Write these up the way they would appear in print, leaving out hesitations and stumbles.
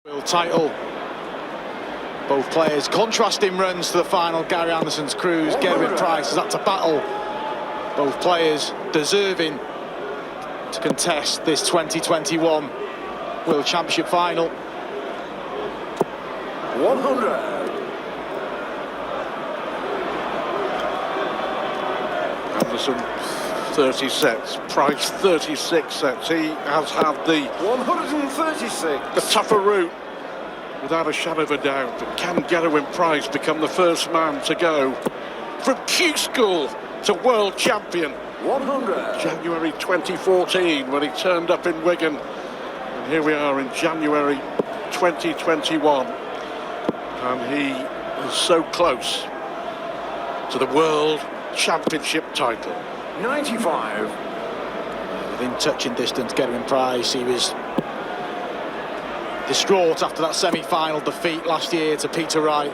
World title. Both players contrasting runs to the final. Gary Anderson's cruise, Gerwyn Price has had to battle. Both players deserving to contest this 2021 World Championship final. 100. Anderson 30 sets, Price 36 sets. He has had the 136. the tougher route, without a shadow of a doubt. But can Gerwyn Price become the first man to go from Q School to world champion? 100. January 2014 when he turned up in Wigan, and here we are in January 2021, and he is so close to the world championship title. 95. Within touching distance, Gerwyn Price, he was distraught after that semi-final defeat last year to Peter Wright.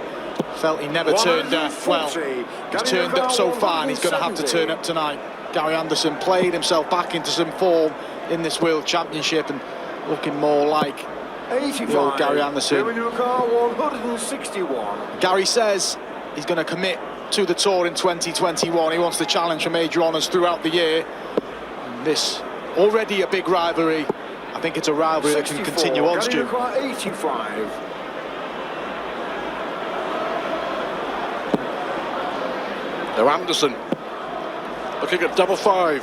Felt he never turned up. Well, he's turned up so far and he's going to have to turn up tonight. Gary Anderson played himself back into some form in this World Championship and looking more like 85. the old Gary Anderson. 161. Gary says he's going to commit to the tour in 2021. He wants to challenge for major honours throughout the year. And this already a big rivalry. I think it's a rivalry that can continue on, Stu. 85. Now Anderson looking at double five.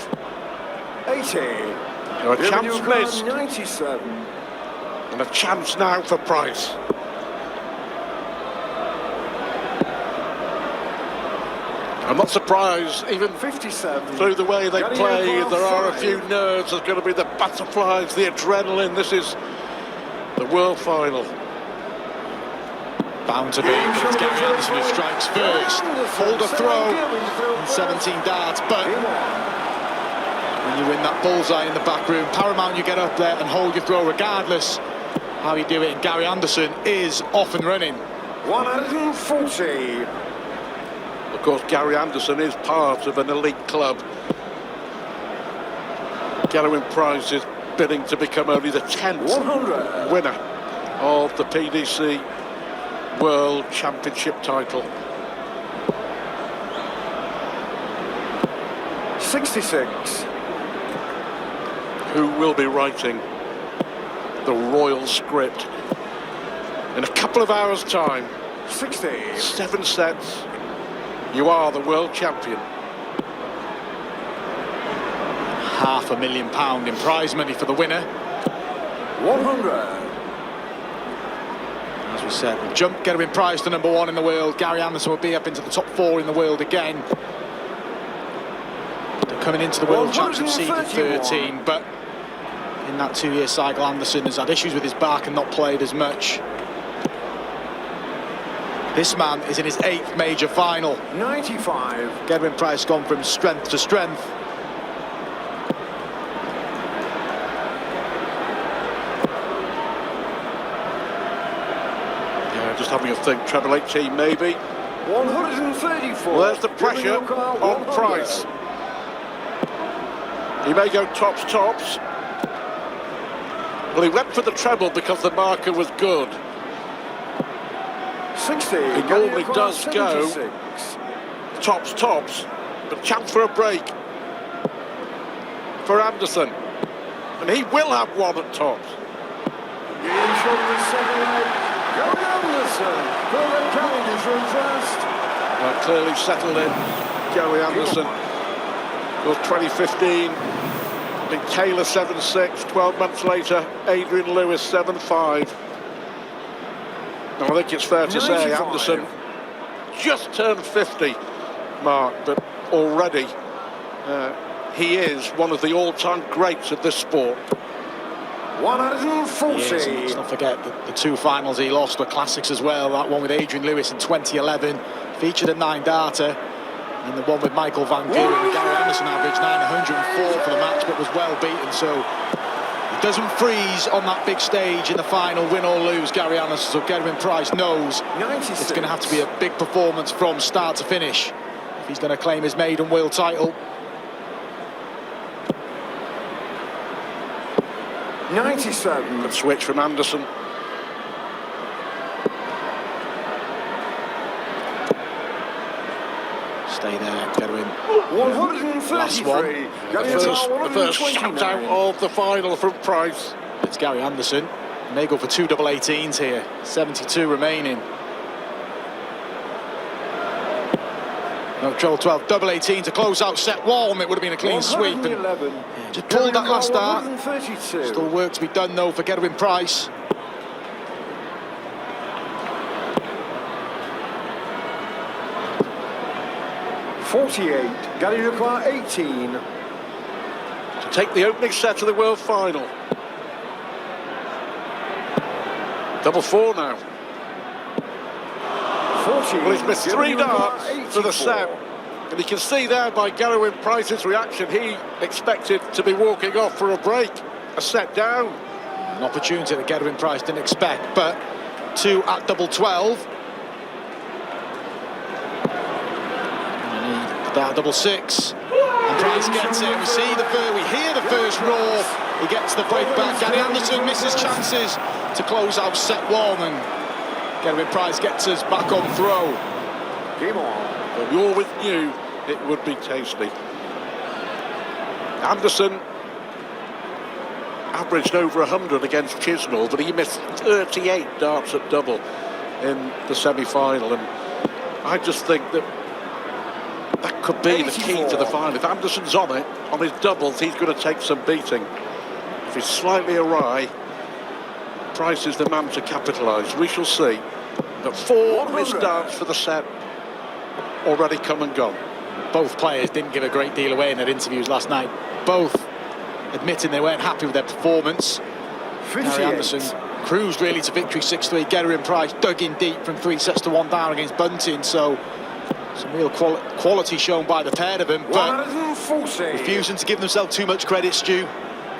80. Now a chance missed, 97. and a chance now for Price. I'm not surprised, even 57. through the way they play, there are a few nerves. There's going to be the butterflies, the adrenaline. This is the world final. Bound to be, but it's Gary Anderson who strikes first. Hold a throw in 17 darts, but when you win that bullseye in the back room, paramount you get up there and hold your throw regardless how you do it. And Gary Anderson is off and running. 140. Of course, Gary Anderson is part of an elite club. Gerwyn Price is bidding to become only the 10th 100. winner of the PDC World Championship title. 66. Who will be writing the royal script in a couple of hours' time? 60. 7 sets. You are the world champion. £500,000 in prize money for the winner. 100. As we said, we'll jump Gerwyn Price to #1 in the world. Gary Anderson will be up into the top 4 in the world again. They're coming into the World Championship seeded 13, but in that 2-year cycle, Anderson has had issues with his back and not played as much. This man is in his 8th major final. 95. Gerwyn Price gone from strength to strength. Just having a think, treble 18 maybe. 134. Well, there's the pressure on Price. He may go tops. Well, he went for the treble because the marker was good. 60. He normally does go tops, but chance for a break for Anderson. And he will have one at tops. Well, clearly settled in, Gary Anderson. Well, 2015, Nick Taylor 7-6, 12 months later, Adrian Lewis 7-5. Now, I think it's fair to say 95. Anderson just turned 50, Mark, but already he is one of the all-time greats of this sport. 140. Yes, and let's not forget the 2 finals he lost were classics as well. That one with Adrian Lewis in 2011 featured a 9-darter, and the one with Michael Van Gerwen. Gary Anderson averaged 904 for the match, but was well beaten. So he doesn't freeze on that big stage in the final, win or lose, Gary Anderson. So Gerwyn Price knows 96. it's going to have to be a big performance from start to finish if he's going to claim his maiden world title. 97. Good switch from Anderson. Stay there, Gerwyn. 133. Gary The O'Connor, first shoutout 129. of the final from Price. It's Gary Anderson. May go for two double 18s here. 72 remaining. No trouble, 12 double 18 to close out set one. It would have been a clean sweep. And 111. just pulled that last dart. 132. Still work to be done though for Gerwyn Price. .48. Gary O'Connor, 18. To take the opening set of the World Final. Double four now. 40. Well, he's missed Gary three O'Connor, darts for the 84. set. And you can see there by Gerwyn Price's reaction, he expected to be walking off for a break, a set down. An opportunity that Gerwyn Price didn't expect, but two at double 12. That double 6, and Price gets it. We see we hear the first roar. He gets the break back. Gary Anderson misses chances to close out set one, and Gerwyn Price gets us back on throw. Game on. But we always knew it would be tasty. Anderson averaged over 100 against Chisnall, but he missed 38 darts at double in the semi-final, and I just think that could be the key to the final. If Anderson's on it, on his doubles, he's going to take some beating. If he's slightly awry, Price is the man to capitalise. We shall see. But four missed darts for the set already come and gone. Both players didn't give a great deal away in their interviews last night. Both admitting they weren't happy with their performance. 58. Gary Anderson cruised really to victory 6-3. Gerwyn Price dug in deep from 3 sets to 1 down against Bunting. So some real quality shown by the pair of them, but 140. refusing to give themselves too much credit, Stu.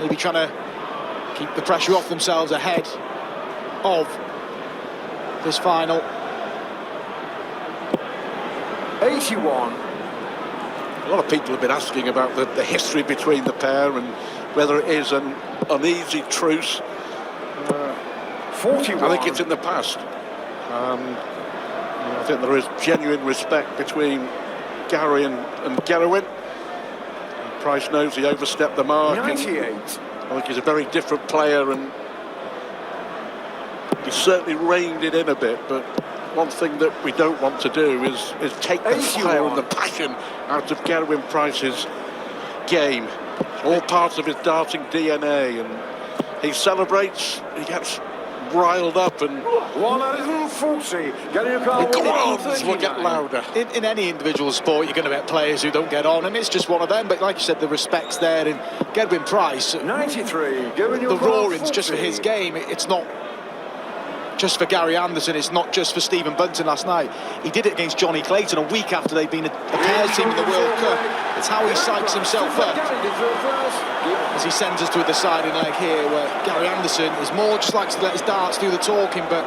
Maybe trying to keep the pressure off themselves ahead of this final. 81. A lot of people have been asking about the history between the pair and whether it is an uneasy truce. 41. I think it's in the past. I think there is genuine respect between Gary and Gerwyn. Price knows he overstepped the mark. 98. I think he's a very different player, and he certainly reined it in a bit. But one thing that we don't want to do is take the 81. fire and the passion out of Gerwyn Price's game. It's all part of his darting DNA, and he celebrates, he gets riled up, and 140. Gary O'Connor, the groans 139. will get louder. In any individual sport, you're going to get players who don't get on, and it's just one of them. But like you said, the respect's there. And Gerwyn Price, 93. Gary the O'Connor, roaring's just for his game. It's not just for Gary Anderson. It's not just for Stephen Bunting last night. He did it against Johnny Clayton a week after they'd been a pairs team in the World Cup. It's how he psychs himself up as he sends us to a deciding leg here, where Gary Anderson is more just likes to let his darts do the talking, but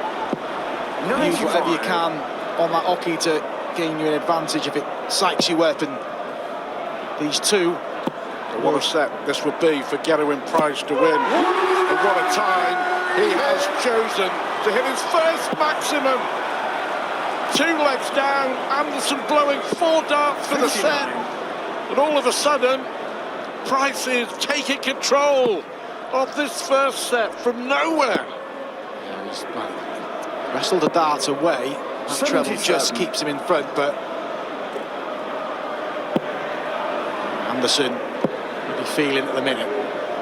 use whatever you can on that hockey to gain you an advantage if it psychs you up. And these two, What a set this would be for Gerwyn Price to win. And what a time he has chosen to hit his first maximum. 2 legs down, Anderson blowing 4 darts for the set. And all of a sudden, Price is taking control of this first set from nowhere. yeah, he's wrestled the dart away. That treble 77. just keeps him in front, but Anderson will be feeling at the minute.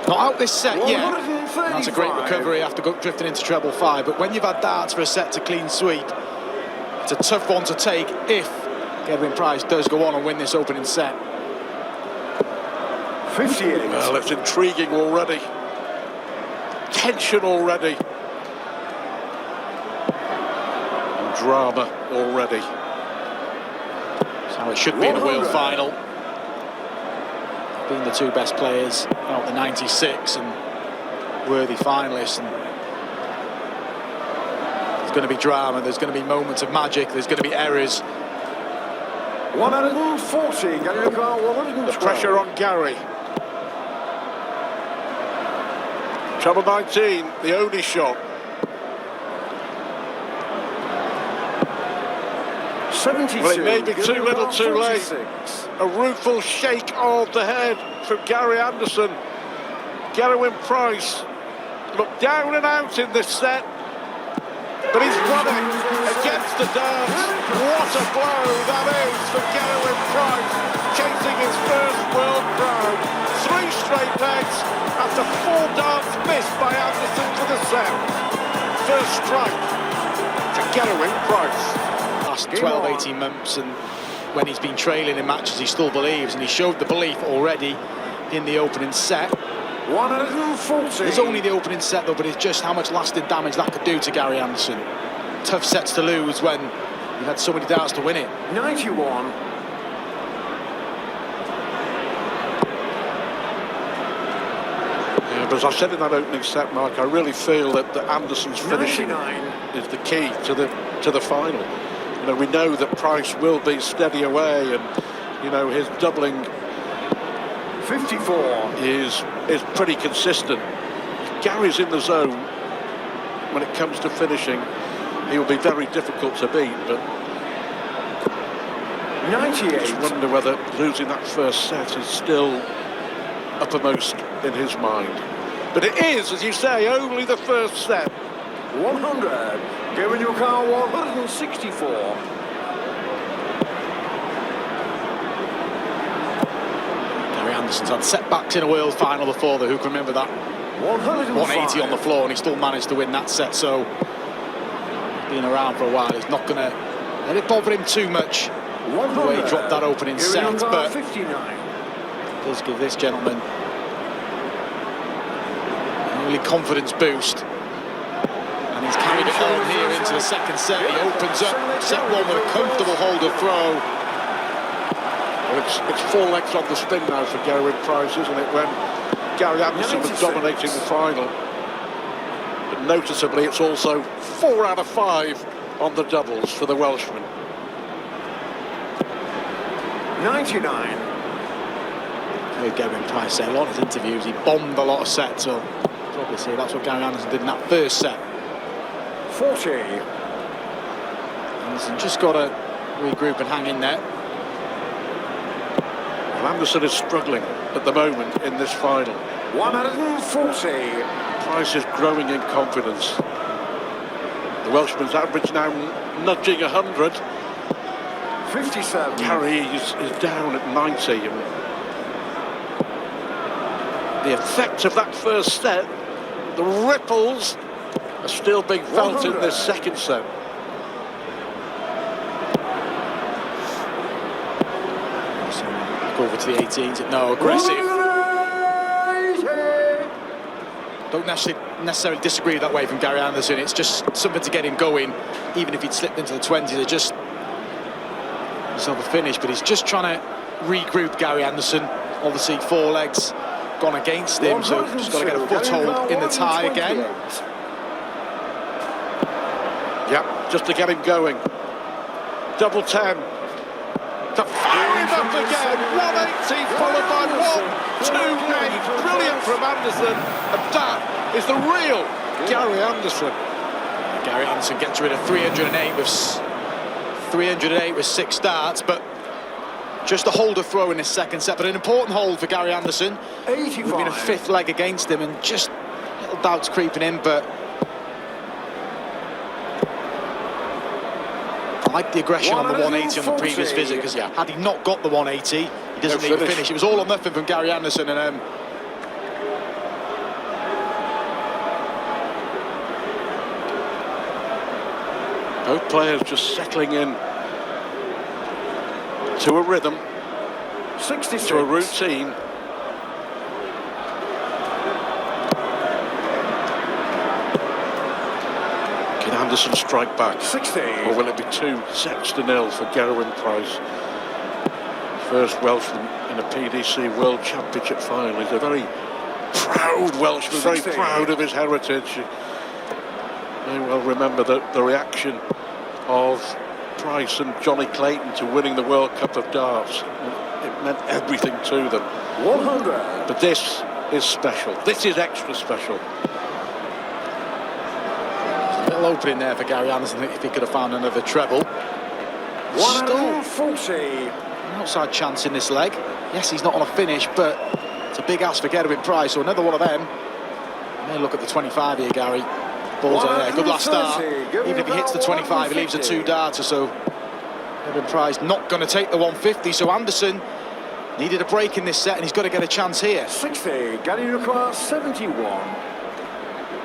Not out this set yet. 135. That's a great recovery after drifting into treble 5. But when you've had darts for a set to clean sweep, it's a tough one to take if Gerwyn Price does go on and win this opening set. 58. Well, it's intriguing already. Tension already. And drama already. That's how it should be in a world final. Being the two best players out the 96 and worthy finalists. And there's going to be drama, there's going to be moments of magic, there's going to be errors. 140. Gary O'Connor, 112. The pressure on Gary. Trouble 19, the only shot. 72. Well, it may be too Gerwyn little too late. 46. A rueful shake of the head from Gary Anderson. Gerwyn Price looked down and out in this set, but he's won it against the darts. What a blow that is for Gerwyn Price, chasing his first world crown. 3 straight legs after 4 darts missed by Anderson for the set. First strike to Gerwyn Price. Last 12, 18 months, and when he's been trailing in matches, he still believes, and he showed the belief already in the opening set. 140. It's only the opening set though, but it's just how much lasting damage that could do to Gary Anderson. Tough sets to lose when you had so many darts to win it. 91. Yeah, but as I said in that opening set, Mark, I really feel that Anderson's finishing 99. is the key to the final. You know, we know that Price will be steady away, and you know his doubling 54. is pretty consistent. If Gary's in the zone when it comes to finishing, he will be very difficult to beat. But 98. I just wonder whether losing that first set is still uppermost in his mind. But it is, as you say, only the first set. 100. Giving your car 164. Gary Anderson's had setbacks in a world final before, though. Who can remember that? 180 on the floor, and he still managed to win that set. So, being around for a while, he's not going to let it bother him too much. The way he dropped that opening set, but 59. does give this gentleman a really confidence boost. And he's carried it on here into the second set. He opens up set 1 with a comfortable holder throw. Well, it's 4 legs on the spin now for Gerwyn Price, isn't it? When Gary Anderson was 96. dominating the final. But noticeably, it's also 4 out of 5 on the doubles for the Welshman. 99. Heard Gerwyn Price say a lot of his interviews, he bombed a lot of sets, so obviously that's what Gary Anderson did in that first set. 40. Anderson just got to regroup and hang in there. Well, Anderson is struggling at the moment in this final. 140. Price is growing in confidence. The Welshman's average now nudging 100. 57. Gary is down at 90. And the effect of that first set, the ripples, are still being felt in this second set. So, go over to the 18s. No, aggressive. 180. Don't necessarily disagree that way from Gary Anderson. It's just something to get him going, even if he'd slipped into the 20s. They just have a finish, but he's just trying to regroup Gary Anderson. Obviously, 4 legs gone against him, so just got to get a foothold in the tie again. Yep, just to get him going. Double 10. To fire him up again. 180 followed by 128. Brilliant from Anderson. And that is the real Gary Anderson. Gary Anderson gets rid of 308 with 6 darts, but just a holder throw in his second set, but an important hold for Gary Anderson. 85. We've been a 5th leg against him, and just little doubts creeping in, but I like the aggression on the 180 on the previous visit, because had he not got the 180, he doesn't need to finish. It was all or nothing from Gary Anderson, and both players just settling in to a rhythm, 66. to a routine. Can Anderson strike back? 60. Or will it be 2-0 for Gerwyn Price? First Welshman in a PDC World Championship final. He's a very proud Welshman, 60. very proud of his heritage. You may well remember the reaction of Price and Johnny Clayton to winning the World Cup of Darts. It meant everything to them. 100. But this is special. This is extra special. a little opening there for Gary Anderson if he could have found another treble. Still 140. an outside chance in this leg. Yes, he's not on a finish, but it's a big ask for Gerwyn Price, so another one of them. May look at the 25 here, Gary. Balls are there. Good last start. Even if he hits the 25, he leaves a 2-darter, so Gerwyn Price not going to take the 150, so Anderson needed a break in this set, and he's got to get a chance here. 60. Gary requires 71.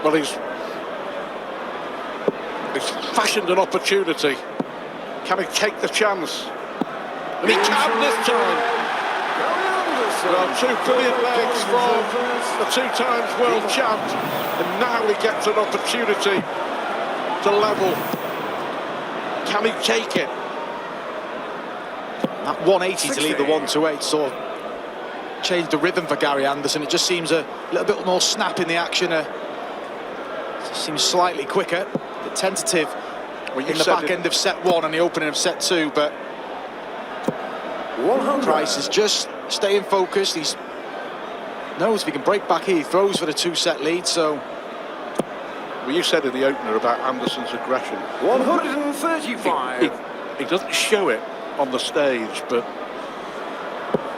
Well, he's fashioned an opportunity. Can he take the chance? And he can this time. Well, 2 brilliant legs from the 2-times world champ, and now he gets an opportunity to level. Can he take it? That 180 to leave the 128 sort of changed the rhythm for Gary Anderson. It just seems a little bit more snap in the action. Seems slightly quicker, but tentative in the back end of set 1 and the opening of set 2. But 100. Price is just staying focused. He knows if he can break back here, he throws for the 2-set lead. So, well, you said in the opener about Anderson's aggression. 135. He doesn't show it on the stage, but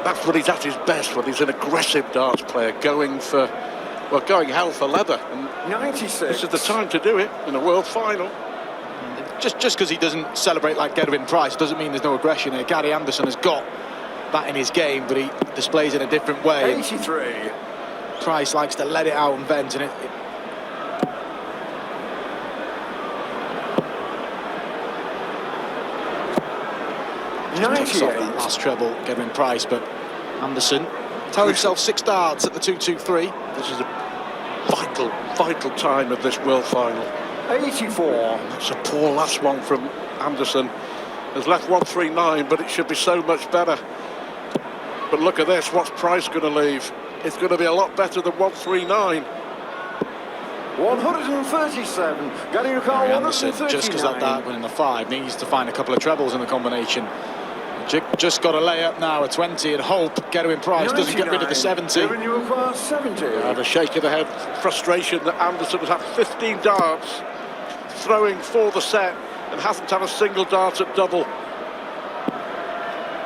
that's when he's at his best, when he's an aggressive darts player, going hell for leather. And 96. this is the time to do it in a world final. just because he doesn't celebrate like Gerwyn Price doesn't mean there's no aggression here. Gary Anderson has got that in his game, but he displays it in a different way. 83. Price likes to let it out and vent, and it 98. that last treble, Gerwyn Price, but Anderson tell himself 6 darts at the 2-2-3. This is a vital time of this world final. 84. That's a poor last one from Anderson. Has left 139, but it should be so much better. But look at this, what's Price going to leave? It's going to be a lot better than 139. 137. Gary Anderson, just because that dart went in the 5, needs to find a couple of trebles in the combination. Just got to lay up now a 20 and hope Gerwyn Price doesn't get rid of the 70. You require 70. And a shake of the head, frustration that Anderson has had 15 darts, throwing for the set, and hasn't had a single dart at double.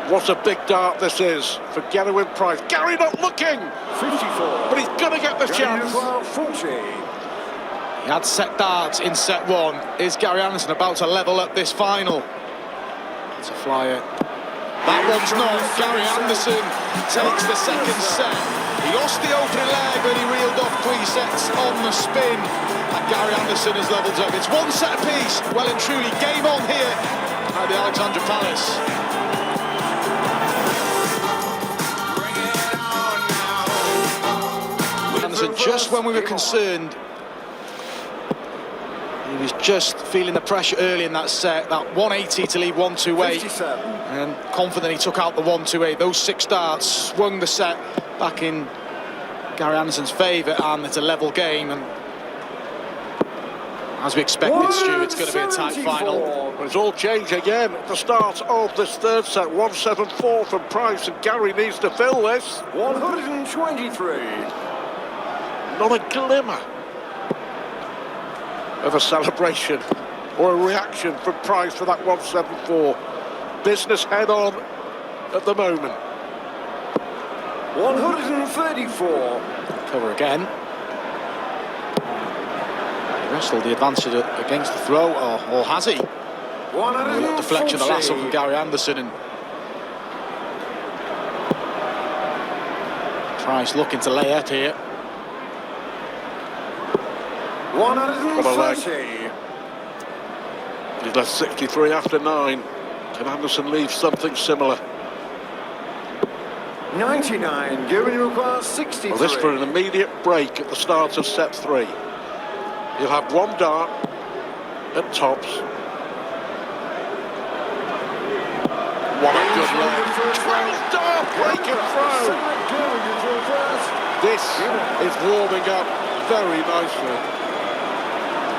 What a big dart this is for Gerwyn Price. Gary not looking! 54. But he's going to get the chance. 40. He had set darts in set 1. Is Gary Anderson about to level up this final? It's a flyer. That one's not. Gary Anderson takes the second set. He lost the opening leg, but he reeled off 3 sets on the spin. And Gary Anderson has levelled up. It's 1 set apiece. Well and truly, game on here at the Alexandra Palace. Anderson, just when we were concerned, he was just feeling the pressure early in that set. That 180 to leave 128. 57. And confident he took out the 128. Those 6 darts swung the set back in Gary Anderson's favour, and it's a level game. And as we expected, Stu, it's going to be a tight final. Well, it's all changed again at the start of this third set. 174 from Price, and Gary needs to fill this. 123. Not a glimmer of a celebration or a reaction from Price for that 174. Business head on at the moment. 134. Cover again. He wrestled the advantage against the throw, or has he? 140. Deflection, the last one from Gary Anderson, and Price looking to lay up here. 130. He's left 63 after 9. Can Anderson leave something similar? 99. Gerwyn requires 63. Well, this for an immediate break at the start of set 3. He'll have 1 dart at tops. What a good leg. 12 dart break and throw. This is warming up very nicely.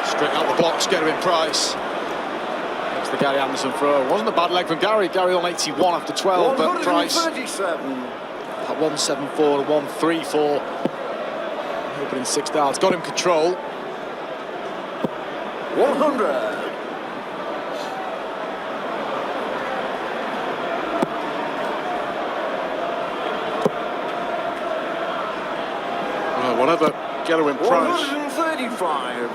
Straight out the blocks, Gerwyn Price. That's the Gary Anderson throw. Wasn't a bad leg from Gary. Gary on 81 after 12, but Price 137. at 174 to 134. Opening 6 darts, got him control. 100. Gerwyn Price 135.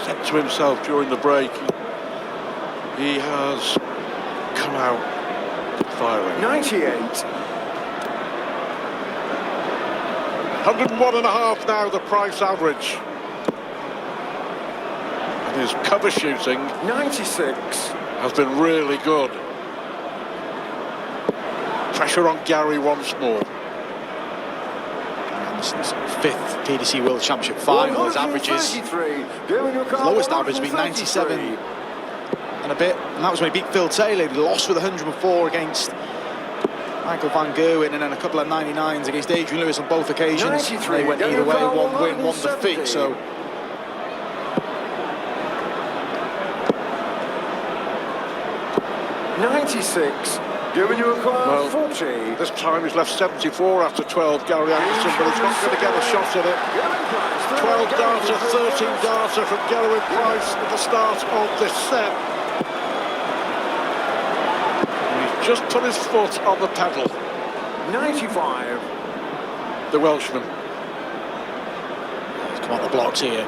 said to himself during the break, he has come out firing. 98. 101.5 now, the Price average. And his cover shooting 96. has been really good. Pressure on Gary once more. Anderson's fifth PDC World Championship final. His averages, his lowest average has been 97 and a bit, and that was when he beat Phil Taylor. He lost with 104 against Michael Van Gerwen, and then a couple of 99s against Adrian Lewis on both occasions. They went either way, one win, one defeat. So 96. Given you require 40. This time he's left 74 after 12, Gary Anderson, but he's not going to get a shot at it. 12 darter, 13 darter from Gerwyn Price at the start of this set. And he's just put his foot on the pedal. 95. The Welshman. he's come on the blocks here.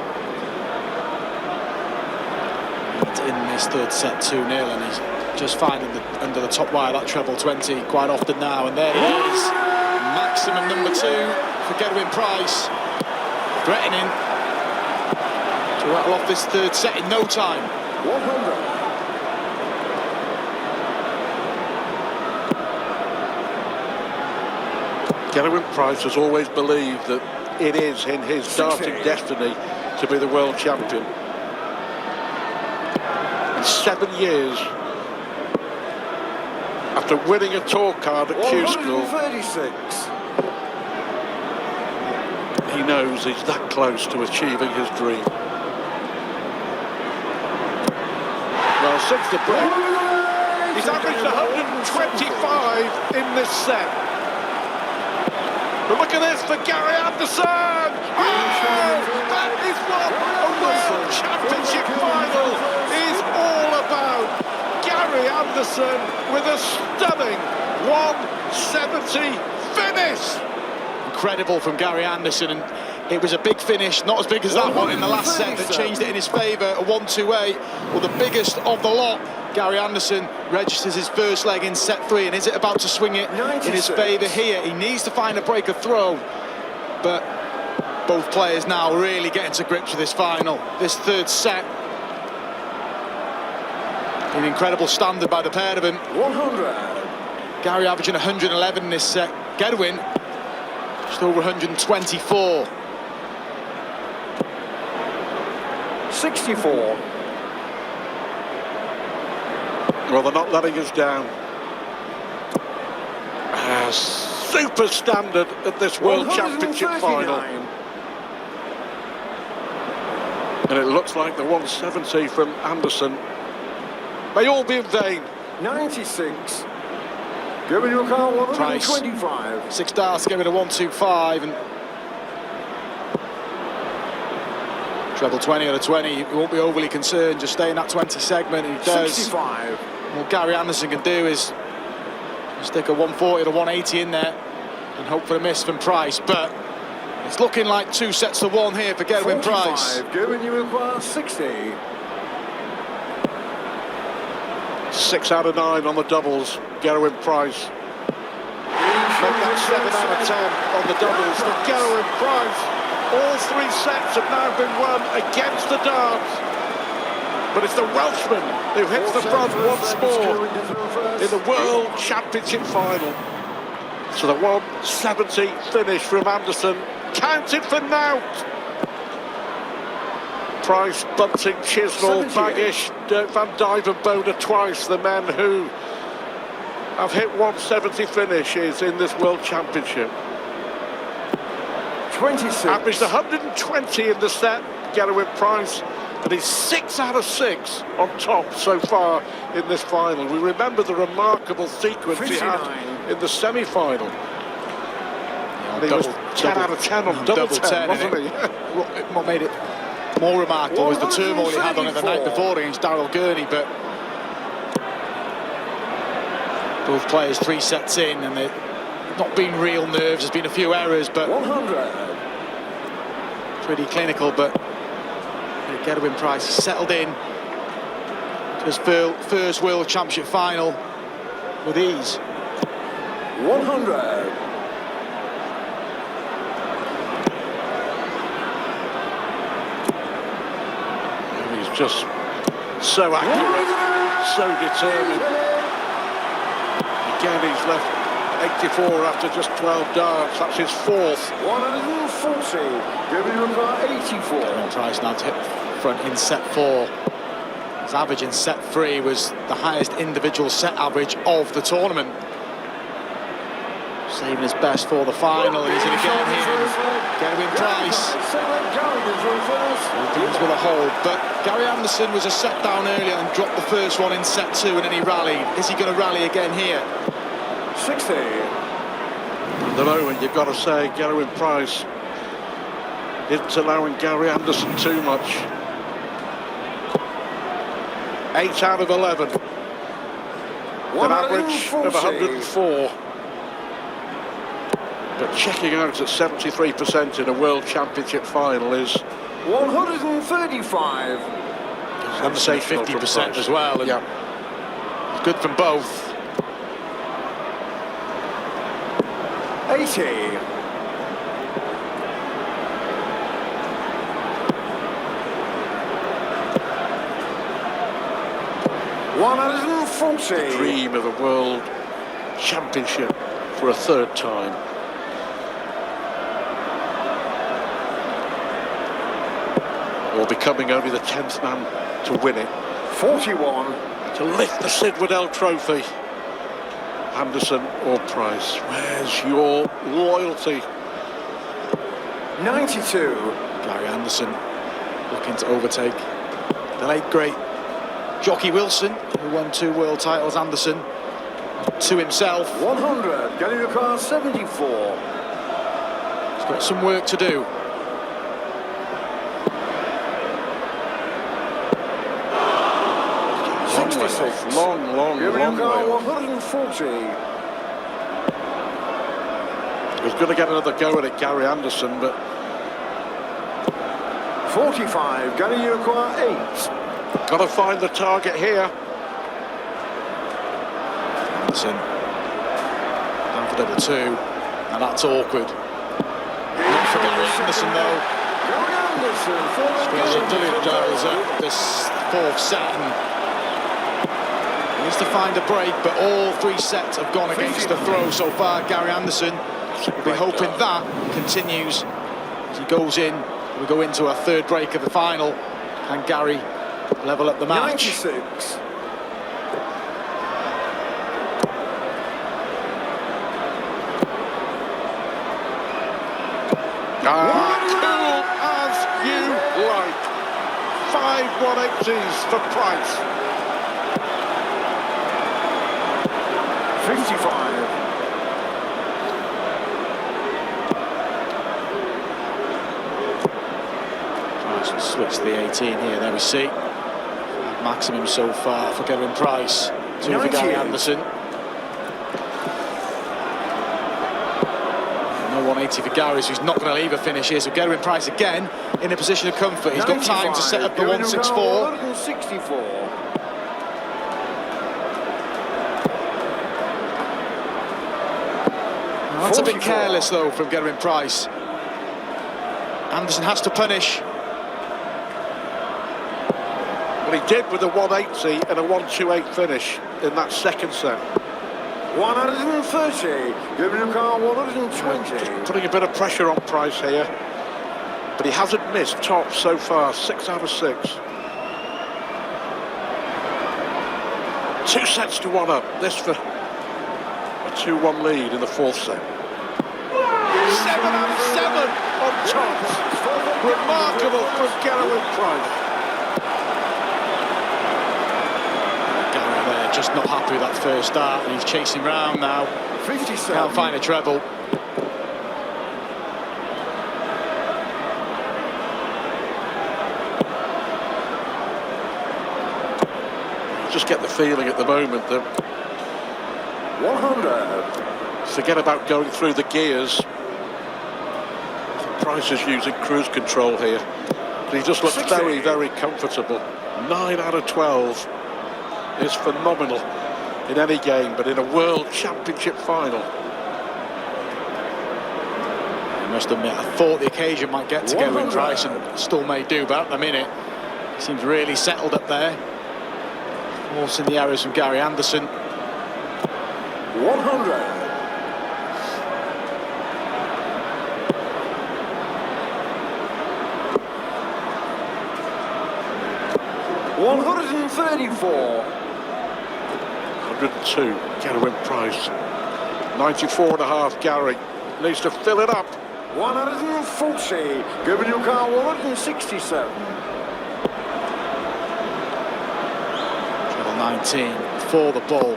And in this third set 2-0, and he's just finding under the top wire that treble 20 quite often now, and there it is. Maximum number 2 for Gerwyn Price, threatening to rattle off this third set in no time. 100. Gerwyn Price has always believed that it is in his darting destiny to be the world champion. In 7 years, after winning a tour card at Q School, 136. he knows he's that close to achieving his dream. Well, since the break, he's averaged 125 in this set. But look at this for Gary Anderson! Oh, that is what a World Championship final is all about. Gary Anderson with a stunning 170 finish. Incredible from Gary Anderson, and it was a big finish, not as big as that one in the last set that changed it in his favour, a 1-2-8. Well, the biggest of the lot. Gary Anderson registers his first leg in set 3, and is it about to swing it 96. in his favour here? He needs to find a break of throw, but both players now really getting to grips with this final. This third set, an incredible standard by the pair of them. 100. Gary averaging 111 in this set. Gerwyn just over 124. 64. Well, they're not letting us down. Super standard at this World Championship final. And it looks like the 170 from Anderson may all be in vain. 96. Giving you a call, 125. 6 darts to get rid of 125, and treble 20 out of 20. He won't be overly concerned, just stay in that 20 segment, and he does. 65. What Gary Anderson can do is stick a 140 to 180 in there and hope for a miss from Price, but it's looking like 2 sets to 1 here for Gerwyn Price. Giving you a 60. 6 out of 9 on the doubles, Gerwyn Price. Make that 7 out of 10 on the doubles for Gerwyn Price. All 3 sets have now been won against the darts. But it's the Welshman who hits the front once more in the World Championship final. So the 170 finish from Anderson, counted for Nout. Price, Bunting, Chisnall, Baggish, Dirk van Dijvenbode twice, the men who have hit 170 finishes in this World Championship. 26. Averaged 120 in the set, Gerwyn Price, and he's 6 out of 6 on top so far in this final. We remember the remarkable sequence 59. he had in the semi-final. And he was 10 out of 10 on double 10, wasn't he? What made it more remarkable was the turmoil he had on it the night before against Darryl Gurney, but both players 3 sets in, and they've not been real nerves. There's been a few errors, but 100. pretty clinical, but Gerwyn Price settled in to his first World Championship final with ease. 100. He's just so accurate, so determined. Again, he's left 84 after just 12 darts. That's his fourth. 140. Gerwyn require 84. Gerwyn Price now to hit front in set 4. His average in set 3 was the highest individual set average of the tournament. Saving his best for the final. He's in again here. Gerwyn Price opens with a hold, but Gary Anderson was a set down earlier and dropped the first one in set 2, and then he rallied. Is he going to rally again here? 60. At the moment, you've got to say Gerwyn Price isn't allowing Gary Anderson too much. 8 out of 11. An average of 104. But checking out at 73% in a World Championship final is 135. I'd say 50% as well. And yeah, it's good from both. 80. $140. dream of a World Championship for a third time. Or becoming only the 10th man to win it. 41. To lift the Sid Waddell Trophy. Anderson or Price, where's your loyalty? 92. Gary Anderson looking to overtake the late great Jockey Wilson, who won 2 world titles. Anderson to himself. 100. Gary requires 74. He's got some work to do. Long way. 140. He was going to get another go at it, Gary Anderson, but 45. Gary, you require 8. got to find the target here. Anderson down for double 2, and that's awkward. Not for Gary Anderson though. Gary Anderson. Spends a brilliant goals at this 4th set. And he needs to find a break, but all 3 sets have gone against the throw so far. Gary Anderson will be hoping that continues as he goes in. We go into our 3rd break of the final. Can Gary level up the match? 96. Cool as you like. 5 180s for Price. 55. Price will switch to the 18 here. There we see maximum so far for Gerwyn Price. 2 for Gary Anderson. No 180 for Gary, so he's not going to leave a finish here. So Gerwyn Price again in a position of comfort. He's got time to set up the 164. 164. That's a bit careless though from Gerwyn Price. Anderson has to punish. Well, he did with a 180 and a 128 finish in that 2nd set. 130. Gerwyn 120. Just putting a bit of pressure on Price here. But he hasn't missed tops so far. 6 out of 6. 2 sets to 1 up. This for a 2-1 lead in the 4th set. 7 out of 7 on tops. Remarkable from Gerwyn Price. Gary there just not happy with that first start, and he's chasing round now. 57. Can't find a treble. Just get the feeling at the moment that 100. forget about going through the gears. Price is using cruise control here. He just looks 60. very, very comfortable. 9 out of 12 is phenomenal in any game, but in a World Championship final. I must admit, I thought the occasion might get to Gerwyn Price, and still may do, but at the minute, he seems really settled up there. Forcing the errors from Gary Anderson. 100. 134. 102, Gerwyn Price. 94.5, Gary. Needs to fill it up. 140. Giving your car 167. Treble 19 for the ball.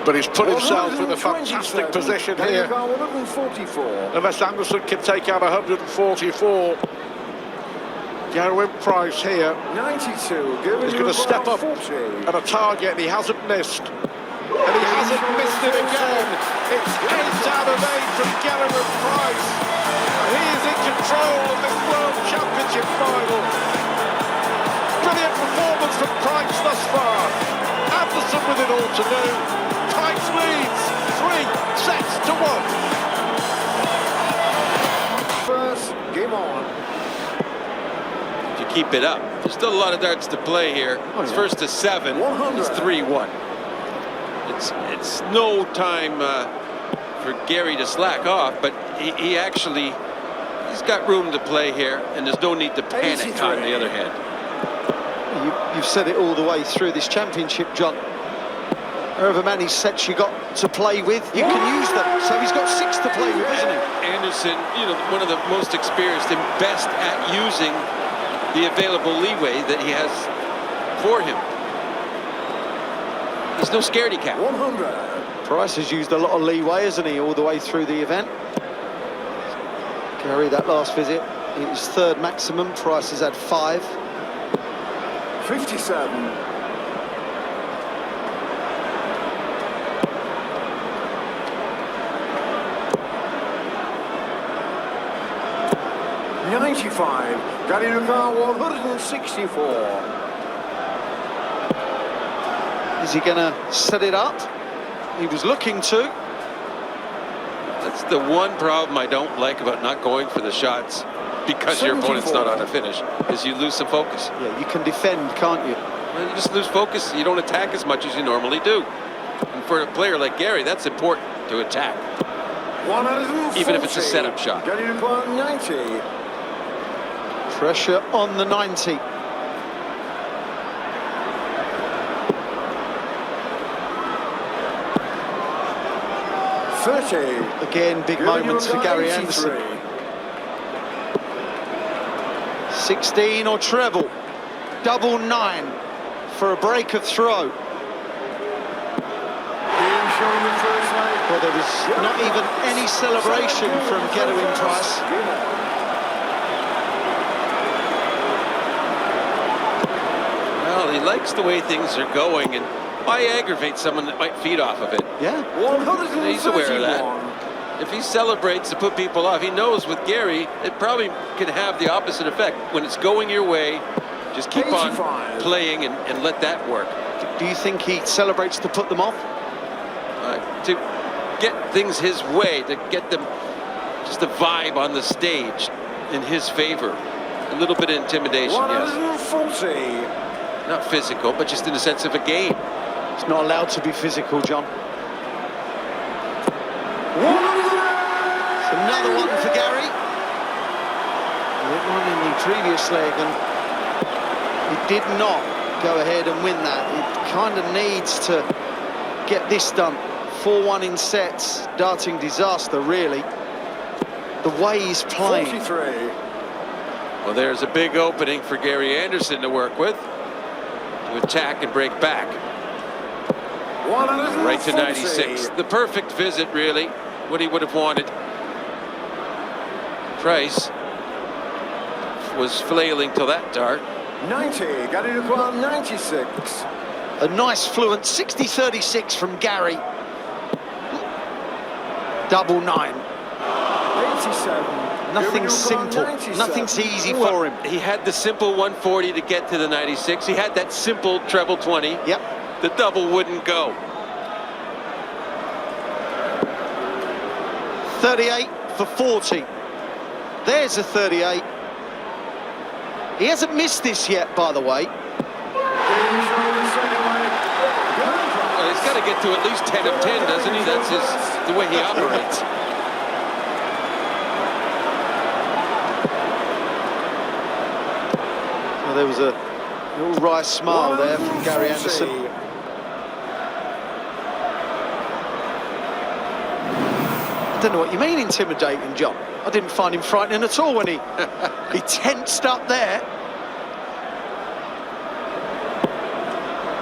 But he's put himself in a fantastic position here. 144. Unless Anderson can take out 144. Gerwyn Price here. 92. He's going to step up 40. at a target he hasn't missed. And he hasn't missed it again. It's 8 out of 8 from Gerwyn Price. He is in control of this World Championship final. Brilliant performance from Price thus far. Anderson with it all to do. Price leads 3 sets to 1. First, game on. To keep it up. There's still a lot of darts to play here. It's first to 7. It's 3-1. It's no time for Gary to slack off, but he's got room to play here, and there's no need to panic 83. on the other hand. You've said it all the way through this championship, John. However many sets you got to play with, you can use them. So he's got 6 to play with, isn't he? Anderson, one of the most experienced and best at using the available leeway that he has for him. He's no scaredy cat. 100. Price has used a lot of leeway, hasn't he, all the way through the event. Gary, that last visit, his 3rd maximum. Price has had 5. 57. 95. Gary Lucar 164. Is he going to set it up? He was looking to. That's the one problem I don't like about not going for the shots, because your opponent's not on a finish, is you lose some focus. Yeah, you can defend, can't you? Well, you just lose focus. You don't attack as much as you normally do. And for a player like Gary, that's important to attack, 140. even if it's a setup shot. Gary Lucar 90. Pressure on the 90. Again, big moments for Gary Anderson. 16 or treble. Double 9 for a break of throw. Well, there was not even any celebration from Gerwyn Price. Well, he likes the way things are going, and why aggravate someone that might feed off of it? Yeah. He's aware of that. If he celebrates to put people off, he knows with Gary, it probably can have the opposite effect. When it's going your way, just keep on playing and let that work. Do you think he celebrates to put them off? To get things his way, to get them just a vibe on the stage in his favor. A little bit of intimidation, yes. 140. Not physical, but just in the sense of a game. It's not allowed to be physical, John. It's another one for Gary. He hit one in the previous leg, and he did not go ahead and win that. He kind of needs to get this done. 4-1 in sets. Darting disaster, really. The way he's playing. 43. Well, there's a big opening for Gary Anderson to work with, to attack and break back. Right to 96. The perfect visit, really. What he would have wanted. Price was flailing to that dart. 90. Gary Lucar 96. A nice fluent 60-36 from Gary. Double 9. 97. Nothing's simple. Nothing's easy for him. He had the simple 140 to get to the 96. He had that simple treble 20. Yep. The double wouldn't go. 38 for 40. There's a 38. He hasn't missed this yet, by the way. Well, he's got to get to at least 10 of 10, doesn't he? That's the way he operates. Well, there was a little wry smile there from Gary Anderson. I don't know what you mean intimidating, John. I didn't find him frightening at all when he tensed up there.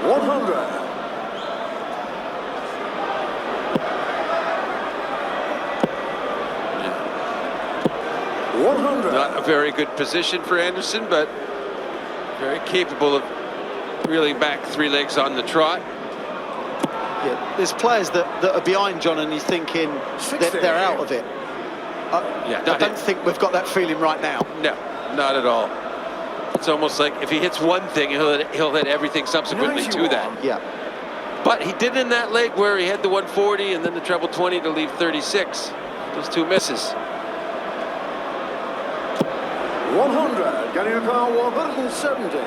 100. Not a very good position for Anderson, but very capable of reeling back 3 legs on the trot. Yeah, there's players that are behind John and he's thinking that they're out of it. Yeah, I don't think we've got that feeling right now. No, not at all. It's almost like if he hits one thing, he'll hit everything subsequently to that. Yeah. But he did in that leg where he had the 140 and then the treble 20 to leave 36. Those 2 misses. 100. Gary O'Connor, 170.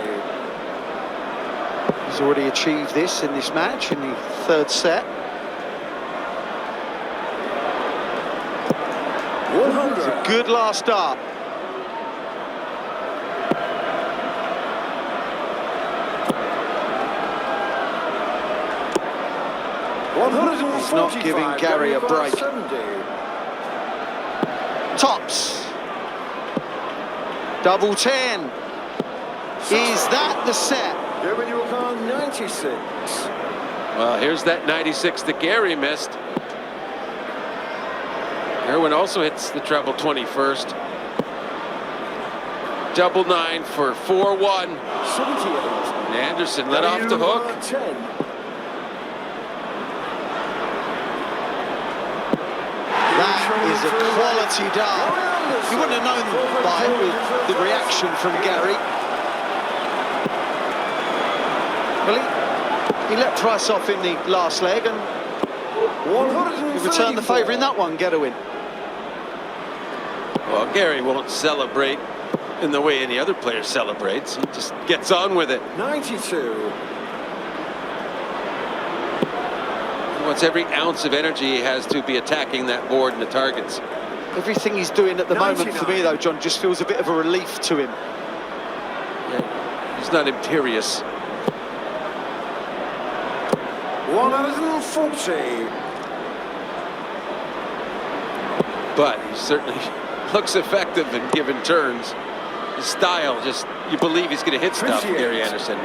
He's already achieved this in this match in the 3rd set. 100. It's a good last start. He's not giving Gary a break. Tops. Double 10. Is that the set? Gerwyn, you call 96. Well, here's that 96 that Gary missed. Gerwyn also hits the treble 20 first. Double 9 for 4-1. 78. And Anderson let off the hook. 10. That is a quality dart. You wouldn't have known by it with the reaction from Gary. Well, he let Price off in the last leg and he returned the favour in that one, Gerwyn. Well, Gary won't celebrate in the way any other player celebrates. He just gets on with it. 92. He wants every ounce of energy he has to be attacking that board and the targets. Everything he's doing at the moment for me, though, John, just feels a bit of a relief to him. Yeah, he's not imperious. 140. But he certainly looks effective in given turns. His style, just, you believe he's going to hit stuff, 58. Gary Anderson.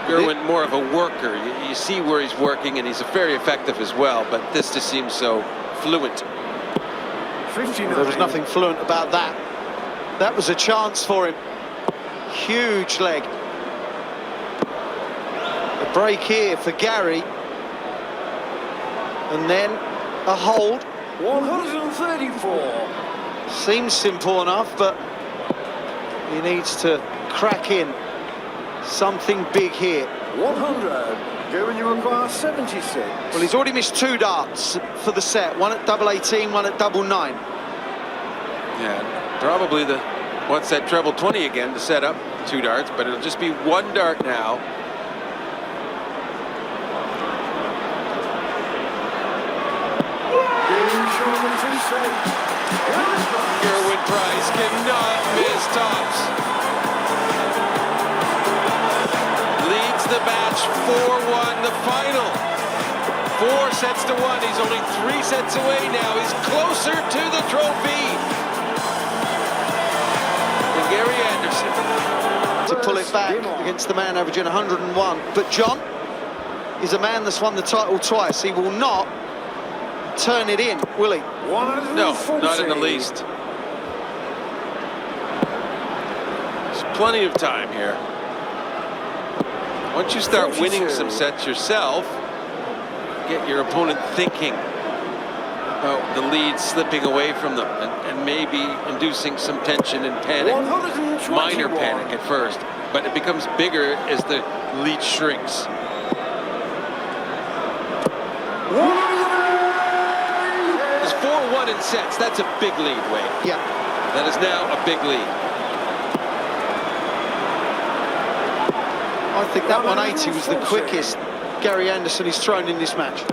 Gerwyn, more of a worker. You see where he's working, and he's very effective as well, but this just seems so fluent. 59. There was nothing fluent about that. That was a chance for him. Huge leg. A break here for Gary. And then a hold. 134. Seems simple enough, but he needs to crack in something big here. 100. Gerwyn, you require 76. Well, he's already missed 2 darts for the set. One at double 18, one at double 9. Yeah, probably wants that treble 20 again to set up 2 darts, but it'll just be 1 dart now. Gerwyn Price cannot miss tops. Leads the match 4-1, the final. 4 sets to 1. He's only 3 sets away now. He's closer to the trophy than Gary Anderson. To pull it back against the man averaging 101. But John is a man that's won the title twice. He will not turn it in, will he? No, not in the least. There's plenty of time here. Once you start winning some sets yourself, get your opponent thinking the lead slipping away from them and maybe inducing some tension and panic. Minor panic at first, but it becomes bigger as the lead shrinks. It's 4-1 in sets. That's a big lead, Wayne. Yeah. That is now a big lead. I think that 180 was the quickest Gary Anderson has thrown in this match.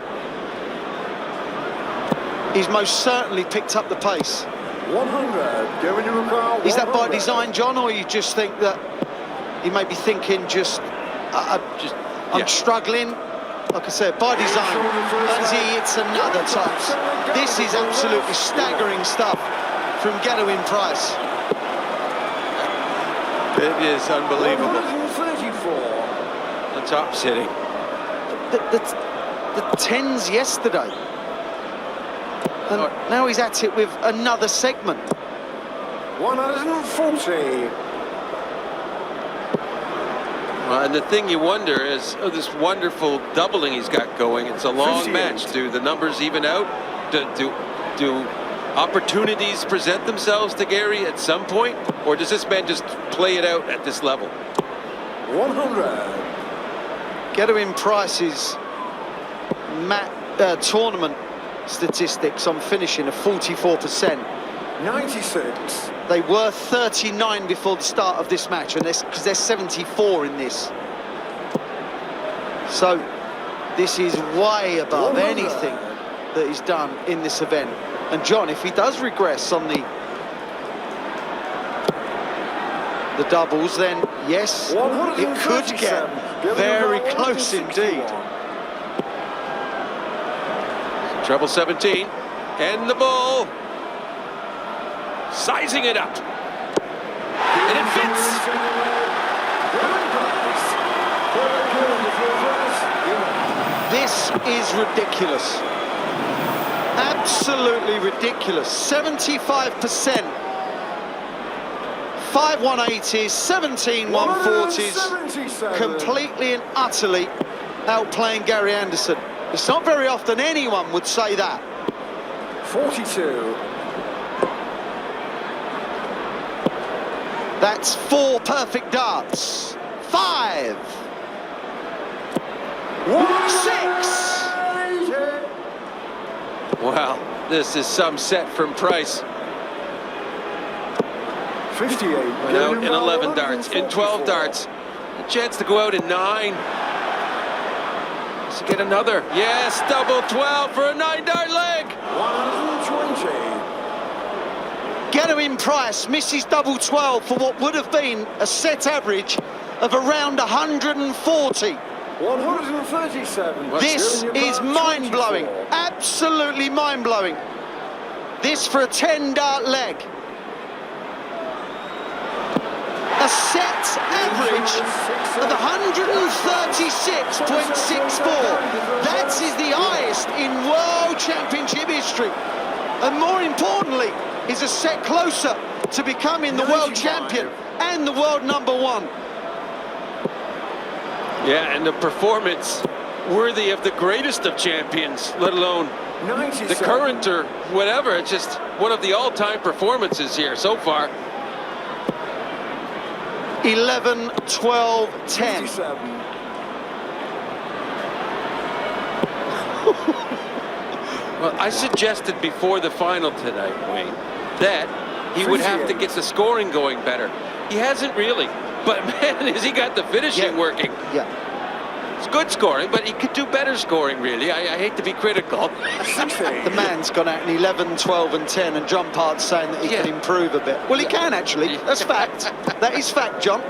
He's most certainly picked up the pace. 100. Giving you a crowd. Is that by design, John, or you just think that he may be thinking I'm struggling? Like I said, by design, as he hits another tops. This is absolutely staggering stuff from Gerwyn Price. It is unbelievable. 134. The top's hitting. The 10s yesterday. And now he's at it with another segment. 140. And the thing you wonder is, this wonderful doubling he's got going. It's a long 58. match. Do the numbers even out? Do opportunities present themselves to Gary at some point? Or does this man just play it out at this level? 100. Gerwyn Price's tournament statistics on finishing are 44%. 96. They were 39 before the start of this match, and because they're 74 in this. So this is way above 100. anything that he's done in this event. And John, if he does regress on the doubles, then yes, it could get very close indeed. Treble 17, and the ball. Sizing it up. And it fits. This is ridiculous. Absolutely ridiculous. 75%. 5 180s, 17 140s. Completely and utterly outplaying Gary Anderson. It's not very often anyone would say that. 42. That's 4 perfect darts. 5. 6. Wow, this is some set from Price. 58. Went out in 11 darts, in 12 darts. A chance to go out in 9. Let's get another. Yes, double 12 for a 9-dart leg. 120. Gerwyn Price misses double 12 for what would have been a set average of around 140. 137. This is mind-blowing, absolutely mind-blowing. This for a 10-dart leg. A set average of 136.64. That is the highest in World Championship history. And more importantly, is a set closer to becoming the world champion and the world #1. Yeah, and a performance worthy of the greatest of champions, let alone 97. the current or whatever. It's just one of the all-time performances here so far. 11, 12, 10. 57. Well, I suggested before the final tonight, Wayne, that he would have to get the scoring going better. He hasn't really, but man, has he got the finishing working. Yeah. It's good scoring, but he could do better scoring, really. I hate to be critical. The man's gone out in 11, 12 and 10, and John Part's saying that he can improve a bit. Well, he can actually. That's fact. That is fact, John.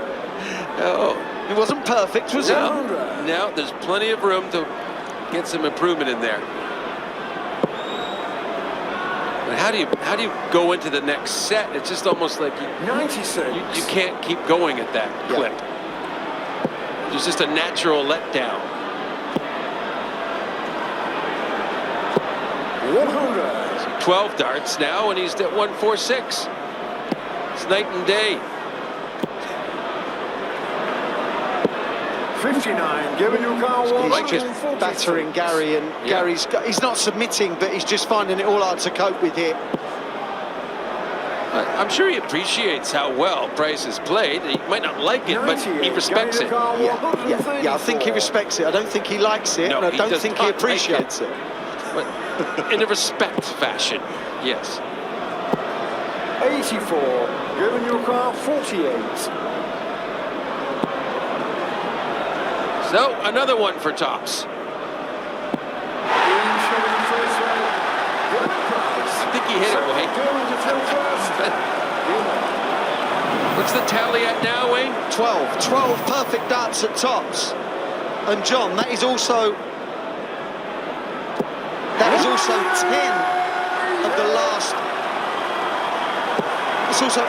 Oh. It wasn't perfect, was it? No, there's plenty of room to get some improvement in there. But how do you go into the next set? It's just almost like you 96. you can't keep going at that clip. There's just a natural letdown. 100. 12 darts now, and he's at 146. It's night and day. 59, giving you a car He's just 146. battering Gary, and Yeah. he's not submitting, but he's just finding it all hard to cope with here. I'm sure he appreciates how well Price has played. He might not like it, but he respects it. Yeah, I think he respects it. I don't think he likes it, No, and I he don't does think not he like appreciates it. But in a respect fashion, yes. 84, giving you a car 48. So another one for Tops. I think he hit it, Wayne. What's the tally at now, Wayne? 12 perfect darts at Tops. And John, that is also 10 of the last. It's also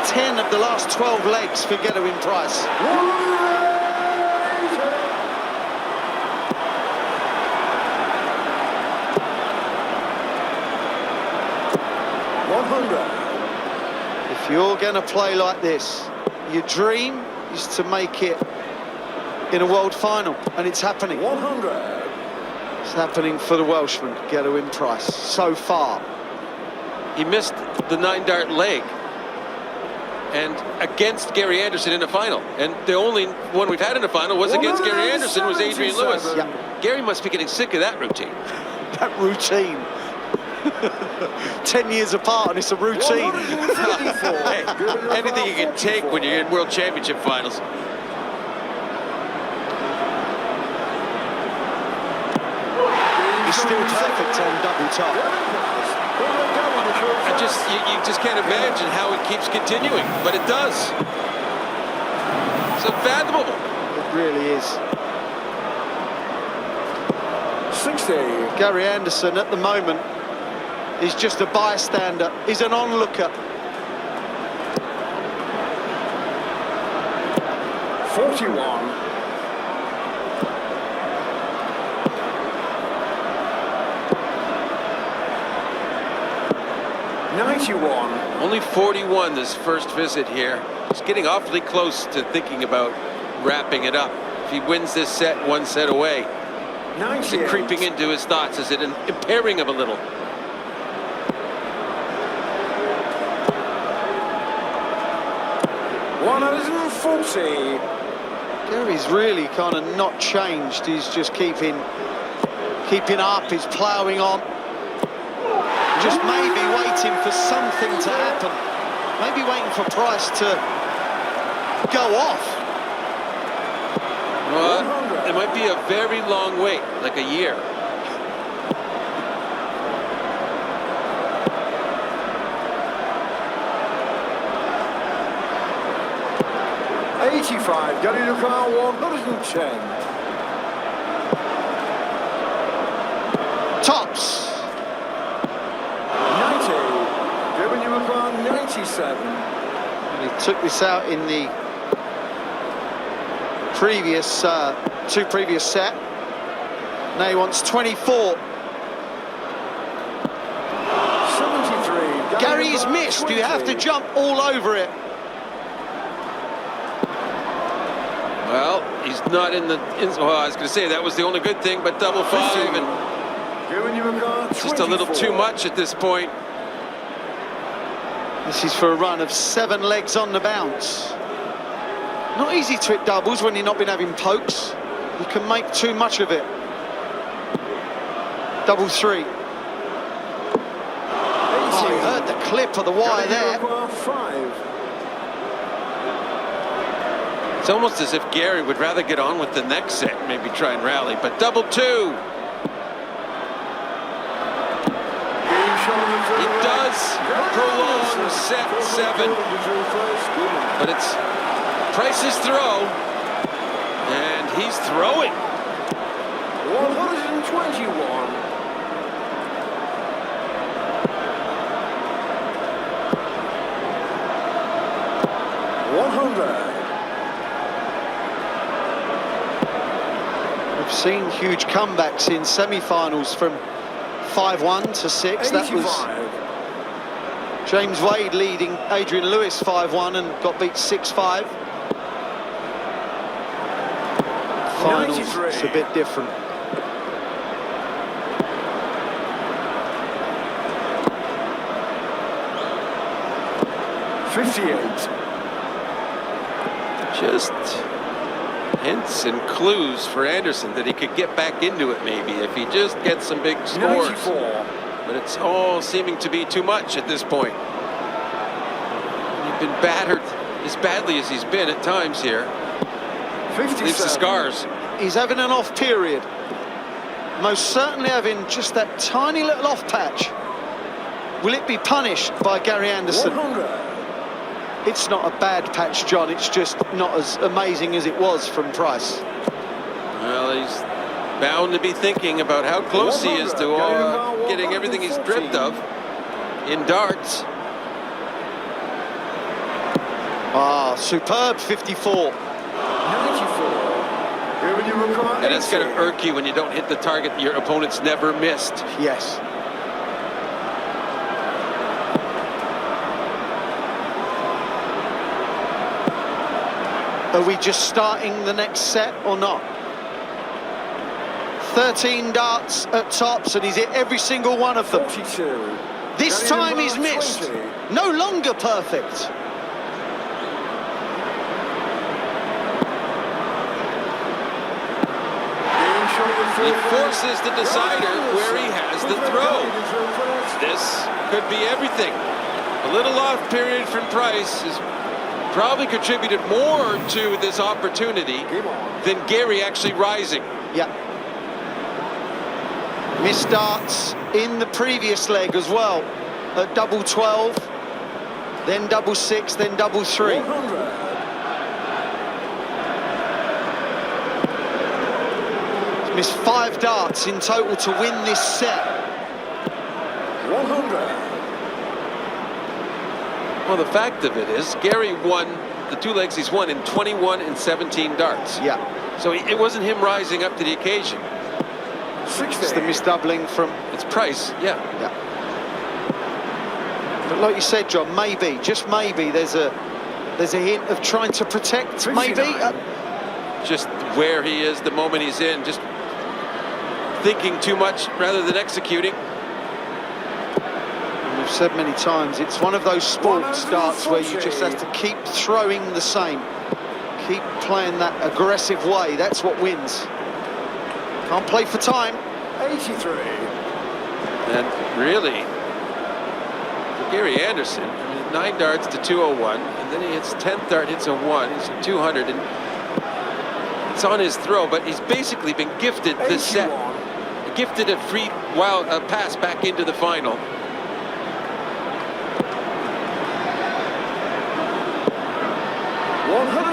10 of the last 12 legs for Gerwyn Price. If you're going to play like this, your dream is to make it in a world final, and it's happening. 100. It's happening for the Welshman, Gerwyn Price, so far. He missed the 9-dart leg and against Gary Anderson in the final. And the only one we've had in the final was against Gary Anderson, was Adrian Lewis. Yeah. Gary must be getting sick of that routine. That routine. 10 years apart, and it's a routine. Hey, anything you can take when you're in World Championship finals. He's still perfect on double top. You just can't imagine how it keeps continuing, but it does. It's unfathomable. It really is. 60. Gary Anderson at the moment is just a bystander. He's an onlooker. 41. Only 41 this first visit here. He's getting awfully close to thinking about wrapping it up. If he wins this set, one set away. Is it creeping into his thoughts? Is it impairing him a little? Gary's really kind of not changed. He's just keeping up. He's ploughing on. Just maybe waiting for something to happen. Maybe waiting for Price to go off. Well, it might be a very long wait, like a year. Gary Lucar 110. Tops. 90. Giving you a car 97. And he took this out in the previous previous set. Now he wants 24. 73. Gary's missed. You have to jump all over it. Well, he's not in the. Well, I was going to say that was the only good thing, but double 5 and Giving you a car it's just a little too much at this point. This is for a run of 7 legs on the bounce. Not easy to hit doubles when you've not been having pokes. You can make too much of it. Double 3. Oh, you heard the clip of the wire there. 5. It's almost as if Gary would rather get on with the next set, maybe try and rally, but double 2. He does prolong set 7, but it's Price's throw, and he's throwing. 121. We've seen huge comebacks in semi-finals from 5-1 to 6. That was James Wade leading Adrian Lewis 5-1 and got beat 6-5. finals, 93. it's a bit different. Just hints and clues for Anderson that he could get back into it maybe if he just gets some big scores. 94. But it's all seeming to be too much at this point. He's been battered as badly as he's been at times here. 57. Leaves the scars. He's having an off period. Most certainly having just that tiny little off patch. Will it be punished by Gary Anderson? 100. It's not a bad patch, John. It's just not as amazing as it was from Price. Well, he's bound to be thinking about how close he is to getting everything he's dreamt of in darts. Ah, superb 54. 94. Gerwyn, you require And it's going to 80. irk you when you don't hit the target your opponent's never missed. Yes. Are we just starting the next set or not? 13 darts at tops and he's hit every single one of them. 42. This time he's missed. 20. No longer perfect. He forces the decider where he has the throw. This could be everything. A little off period from Price has probably contributed more to this opportunity than Gary actually rising. Yeah. Missed darts in the previous leg as well. At double 12, then double 6, then double 3. 100. He's missed 5 darts in total to win this set. 100. Well, the fact of it is, Gary won the 2 legs he's won in 21 and 17 darts. Yeah. So it wasn't him rising up to the occasion. 60. It's the misdoubling from... It's Price, yeah. Yeah. But like you said, John, maybe, just maybe, there's a hint of trying to protect, maybe. 59. Just where he is, the moment he's in, just thinking too much rather than executing. We've said many times, it's one of those sports darts where you just have to keep throwing the same. Keep playing that aggressive way, that's what wins. Can't play for time. 83. And really, for Gary Anderson, I mean, 9 darts to 201, and then he hits 10th dart, hits a 1, he's at 200, and it's on his throw, but he's basically been gifted this set. Gifted a free pass back into the final.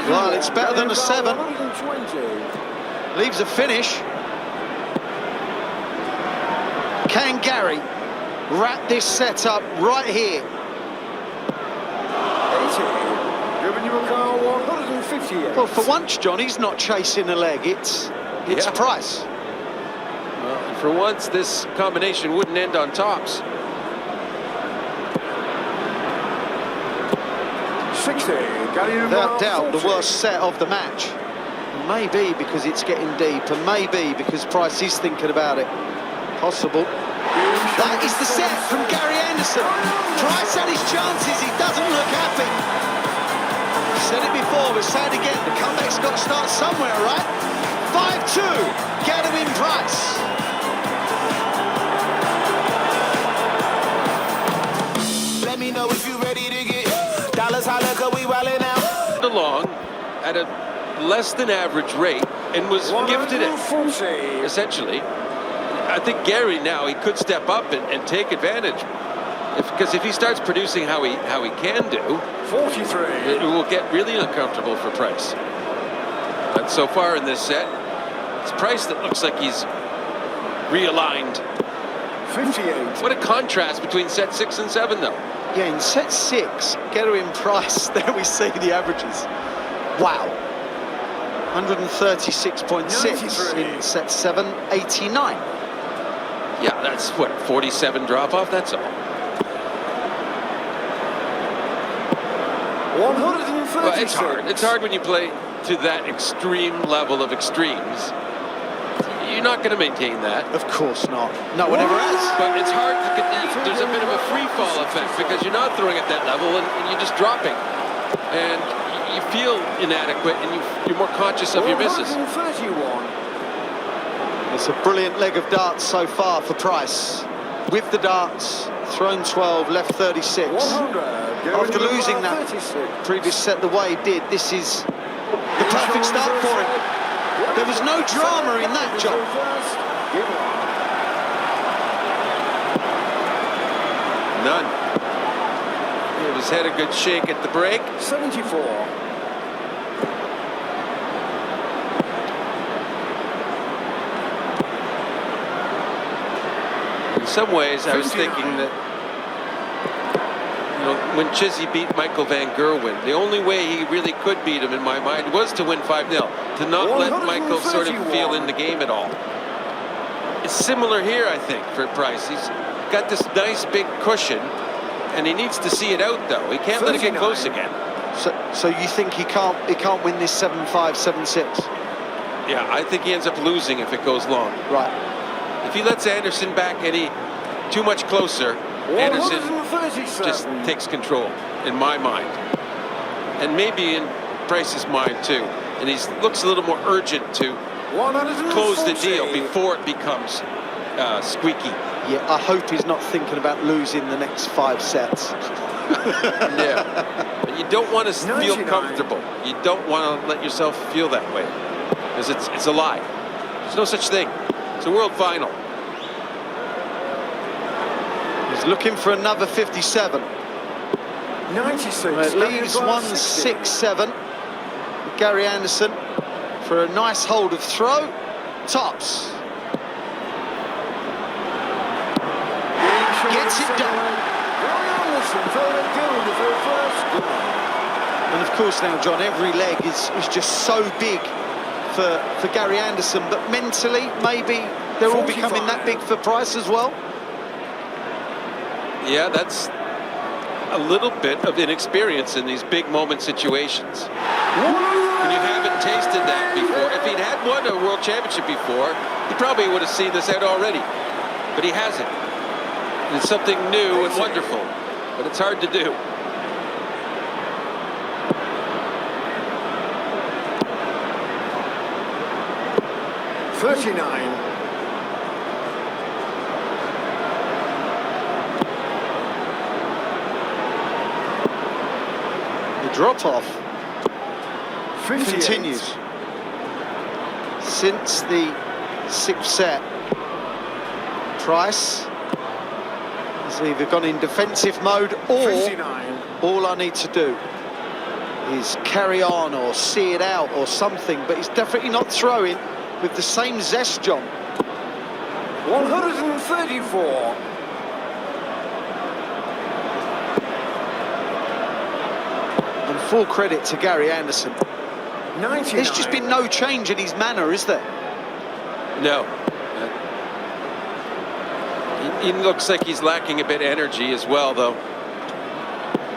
Well, it's better than a 7. 120. Leaves a finish. Can Gary wrap this set up right here? 80. Giving you a car 158. Well, for once, John, he's not chasing a leg. It's Yeah. Price. Well, and for once, this combination wouldn't end on tops. 60. Without doubt, the worst set of the match. Maybe because it's getting deep, and maybe because Price is thinking about it. Possible. That is the set from Gary Anderson. Price had his chances, he doesn't look happy. Said it before, but say it again. The comeback's got to start somewhere, right? 5-2, Gerwyn Price. Let me know if you ready to get dollars, holla, 'cause we wildin' out. Along at a less than average rate and was gifted it, 140. essentially. I think Gary now, he could step up and take advantage. Because if he starts producing how he can do, 43. it will get really uncomfortable for Price. But so far in this set, it's Price that looks like he's realigned. 58. What a contrast between set 6 and 7, though. Yeah, in set 6, Gerwyn Price, there we see the averages. Wow. 136.6 in set 7, 89. Yeah, that's what, 47 drop off, that's all. 136. Well, it's hard. It's hard when you play to that extreme level of extremes. You're not going to maintain that. Of course not. No one ever has. But it's hard to get, there's a bit of a free fall effect because you're not throwing at that level and you're just dropping. And you feel inadequate and you're more conscious of your misses. 131. It's a brilliant leg of darts so far for Price. With the darts, thrown 12, left 36. 100. After losing that 36. previous set the way he did, this is the perfect start for him. There was no drama in that, John. None. Gave his head a good shake at the break. 74. In some ways, I was thinking that, you know, when Chizzy beat Michael Van Gerwen, the only way he really could beat him, in my mind, was to win 5-0, to not let Michael sort of feel in the game at all. It's similar here, I think, for Price. He's got this nice big cushion, and he needs to see it out, though. He can't let it get close again. So you think he can't win this 7-5, 7-6? Yeah, I think he ends up losing if it goes long. Right. If he lets Anderson back any too much closer, Anderson just takes control, in my mind. And maybe in Price's mind, too. And he looks a little more urgent to close the deal before it becomes squeaky. Yeah, I hope he's not thinking about losing the next 5 sets. Yeah. But you don't want to feel comfortable. You don't want to let yourself feel that way. Because it's a lie. There's no such thing. It's a world final. He's looking for another 57. 96. It leaves 1-6-7. Gary Anderson for a nice hold of throw. Tops. Gets it done. And of course now, John, every leg is just so big for Gary Anderson, but mentally maybe they're all becoming that big for Price as well. Yeah, that's a little bit of inexperience in these big moment situations. When you haven't tasted that before, if he'd had won a world championship before, he probably would have seen this out already. But he hasn't. It's something new and wonderful, but it's hard to do. The drop-off continues. Since the 6th set, Price has either gone in defensive mode or all I need to do is carry on or see it out or something, but he's definitely not throwing with the same zest, John. 134. And full credit to Gary Anderson. 99. There's just been no change in his manner, is there? No. He looks like he's lacking a bit of energy as well, though.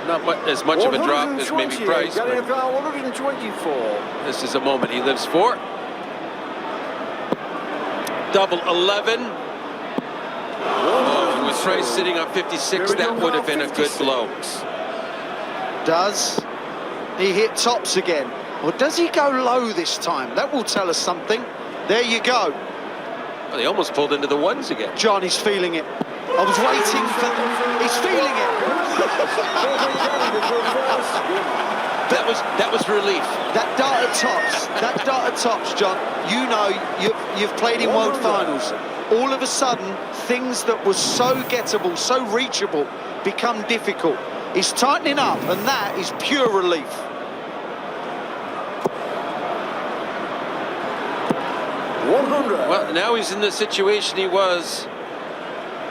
Not as much of a drop as maybe Price. 124. This is a moment he lives for. Double 11. Oh, with Price sitting on 56, that would have been a good blow. Does he hit tops again? Or does he go low this time? That will tell us something. There you go. Well, he almost pulled into the ones again. John, he's feeling it. I was waiting for... He's feeling it. That was relief. That dart at tops, John, you know, you've played in world finals. All of a sudden, things that were so gettable, so reachable, become difficult. He's tightening up, and that is pure relief. Well, now he's in the situation he was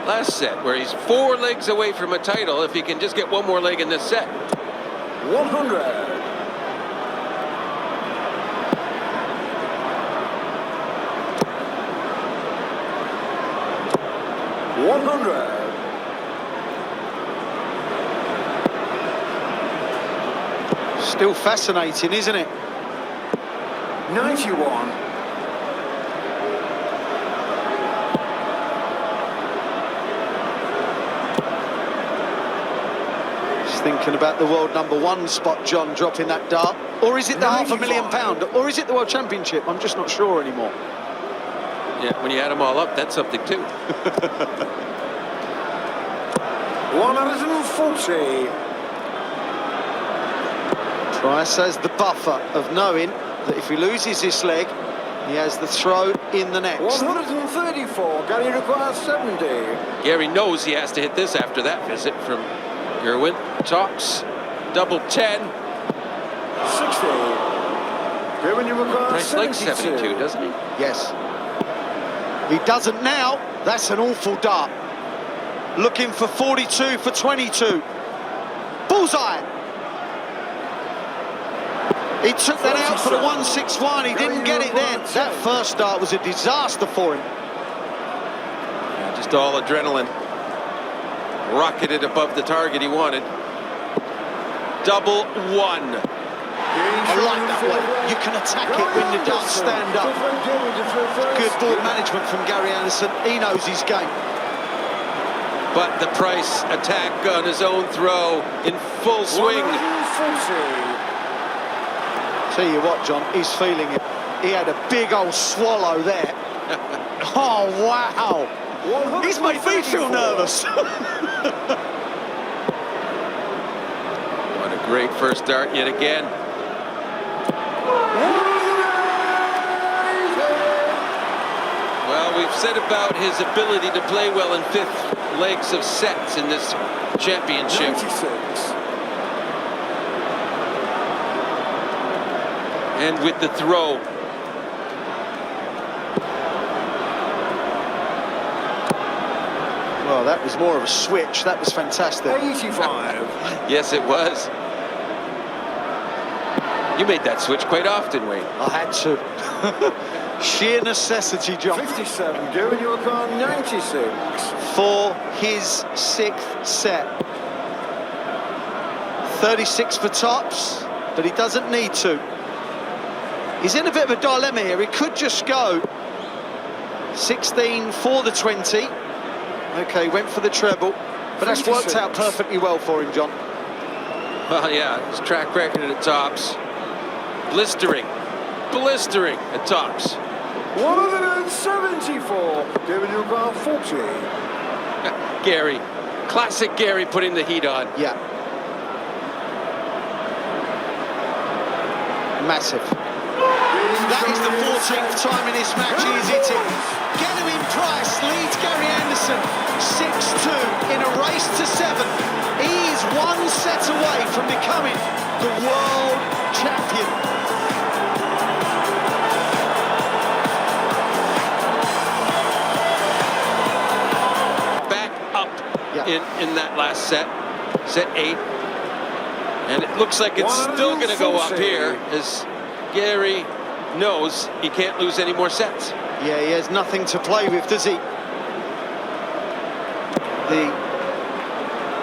last set, where he's 4 legs away from a title if he can just get one more leg in this set. 100. 100. Still fascinating, isn't it? 91. Just thinking about the world #1 spot, John, dropping that dart. Or is it the £500,000? Or is it the World Championship? I'm just not sure anymore. Yeah, when you add them all up, that's something too. 140. Price has the buffer of knowing that if he loses this leg, he has the throw in the next. 134. Gary requires 70. Gary knows he has to hit this after that visit from Gerwyn. Tops, double 10. 60. Gerwyn, you require Price likes 72. 72, doesn't he? Yes. He doesn't now. That's an awful dart. Looking for 42 for 22. Bullseye. He took that out for the 161. He didn't get it then. That first dart was a disaster for him. Yeah, just all adrenaline. Rocketed above the target he wanted. Double 1. I like that way. You can attack it when the darts stand up. Good ball management from Gary Anderson. He knows his game. But the Price attack on his own throw in full swing. 140. Tell you what, John, he's feeling it. He had a big old swallow there. Oh, wow. He's made me feel nervous. What a great first dart yet again. Well, we've said about his ability to play well in fifth legs of sets in this championship. 96. And with the throw. Well, that was more of a switch. That was fantastic. 85. Yes, it was. You made that switch quite often, Wayne. I had to. Sheer necessity, John. 57. Gerwyn, you require 96. For his 6th set. 36 for tops, but he doesn't need to. He's in a bit of a dilemma here. He could just go 16 for the 20. Okay, went for the treble, but that's worked out perfectly well for him, John. Well, yeah, his track record at tops. Blistering at tops. 174. Gerwyn, you require 40. Gary, classic Gary putting the heat on. Yeah. Massive. That is the 14th time in this match he has hit it. Gerwyn Price leads Gary Anderson 6-2 in a race to 7. He is one set away from becoming the world champion. Back up in that last set, set 8. And it looks like it's still going to go up here as Gary knows he can't lose any more sets. Yeah, he has nothing to play with, does he? The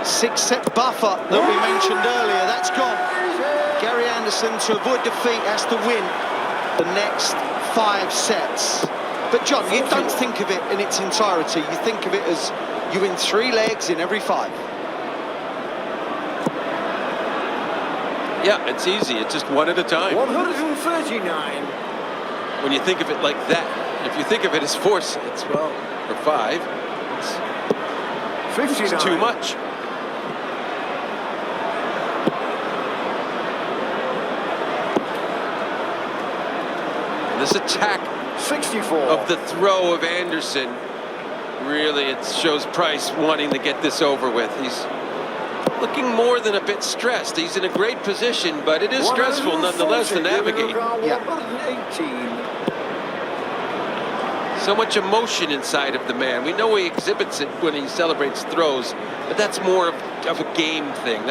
6-set buffer that we mentioned earlier, that's gone. Gary Anderson, to avoid defeat, has to win the next 5 sets. But John, you don't think of it in its entirety. You think of it as you win 3 legs in every 5. Yeah, it's easy. It's just one at a time. 139. When you think of it like that, if you think of it as 4 sets, well, or 5, it's too much. This attack 64 of the throw of Anderson, really, it shows Price wanting to get this over with. He's looking more than a bit stressed. He's in a great position, but it is stressful nonetheless to navigate. Yeah. 118. So much emotion inside of the man. We know he exhibits it when he celebrates throws, but that's more of a game thing.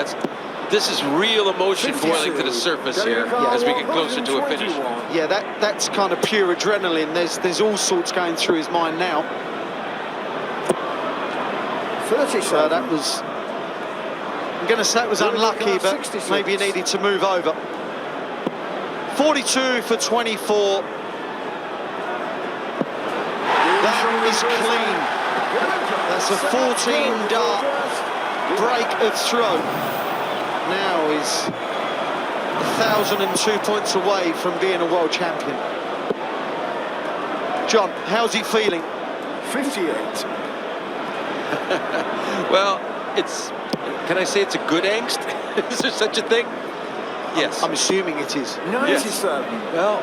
This is real emotion boiling to the surface here as we get closer to a finish. Yeah, that's kind of pure adrenaline. There's all sorts going through his mind now. 37. That was going to say it was unlucky, but 66. maybe he needed to move over. 42 for 24. That is clean. That's a 14-dart break of throw. Now he's 1,002 points away from being a world champion. John, how's he feeling? 58. Well, can I say it's a good angst? Is there such a thing? Yes. I'm assuming it is. 97. Well,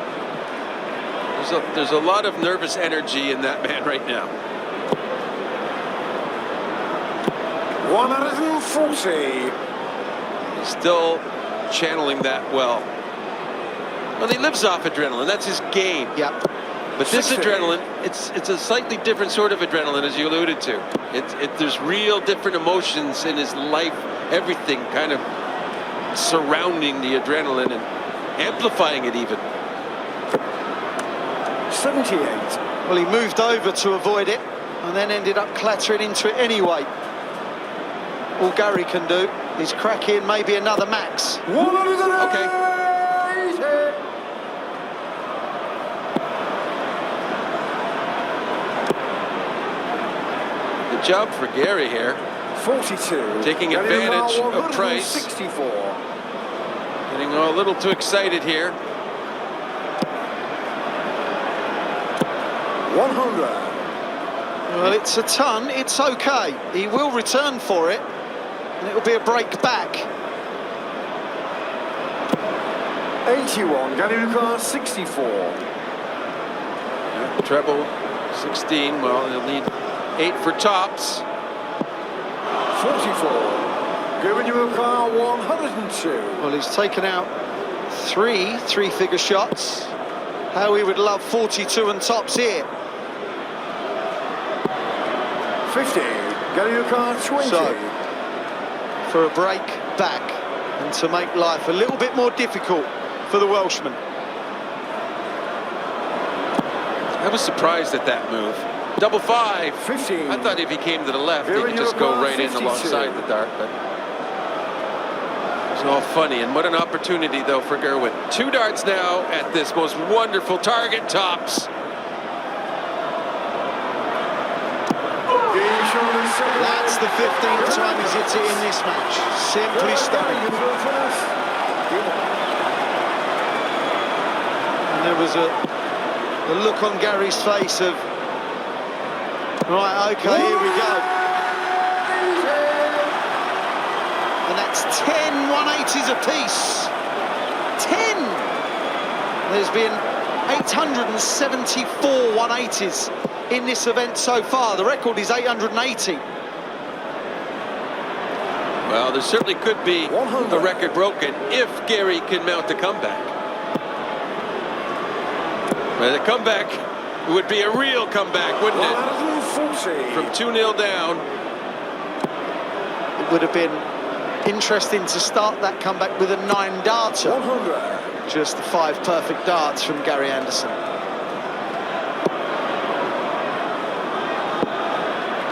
there's a lot of nervous energy in that man right now. 140. He's still channeling that well. Well, he lives off adrenaline. That's his game. Yep. But this 60. adrenaline, it's a slightly different sort of adrenaline, as you alluded to. There's real different emotions in his life, everything kind of surrounding the adrenaline and amplifying it even. 78. Well, he moved over to avoid it and then ended up clattering into it anyway. All Gary can do is crack in maybe another max. 180. Okay. Good job for Gary here. 42. Taking Gary advantage Russell, of Price. 164. Getting a little too excited here. 100. Well, it's a ton. It's okay. He will return for it, and it'll be a break back. 81. Gary Russell, 64. Treble 16. Well, he'll need 8 for tops. 44. Giving you a car 102. Well, he's taken out 3 three-figure shots. How he would love 42 and tops here. 50. Gary your car 20. So, for a break back and to make life a little bit more difficult for the Welshman. I was surprised at that move. Double 5. 15. I thought if he came to the left, he Gerwyn, could just you're go above right in 52. alongside the dart, but it's all funny. And what an opportunity, though, for Gerwyn. 2 darts now at this most wonderful target, tops. That's the 15th time he's hit it in this match. Simply stunning. And there was a look on Gary's face of, right, okay, here we go. And that's 10 180s apiece. 10! There's been 874 180s in this event so far. The record is 880. Well, there certainly could be a record broken if Gary can mount a comeback. But a comeback would be a real comeback, wouldn't it? 140. From 2-0 down. It would have been interesting to start that comeback with a 9-darter. 100. Just the 5 perfect darts from Gary Anderson.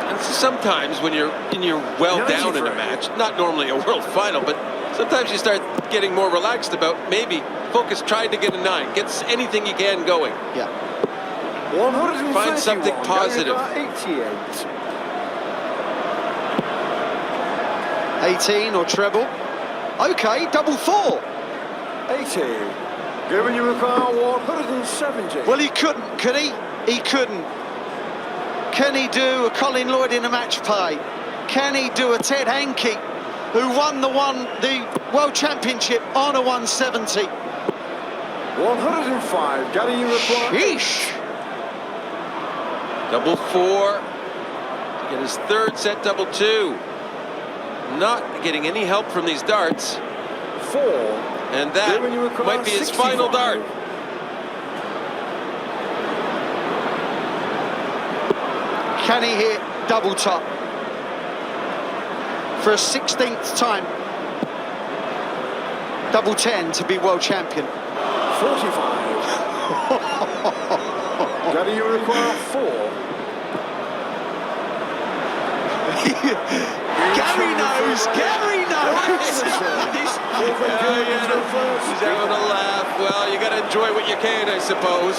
And sometimes when you're well down in a match, not normally a world final, but sometimes you start getting more relaxed about maybe focus, trying to get a 9, gets anything you can going. Yeah. 131. Find something positive. 88. 18 or treble. Okay, double 4. 80. Giving you a car 170. Well, he couldn't, could he? He couldn't. Can he do a Colin Lloyd in a match play? Can he do a Ted Hankey, who won the World Championship on a 170? 105. Gary, you require. Sheesh. Double 4 to get his 3rd set, double 2. Not getting any help from these darts. 4. And that might be his final dart. Can he hit double top for a 16th time? Double 10 to be world champion. 45. Gary, you require 4. Gary knows. Gary knows. He's having a laugh. Well, you got to enjoy what you can, I suppose.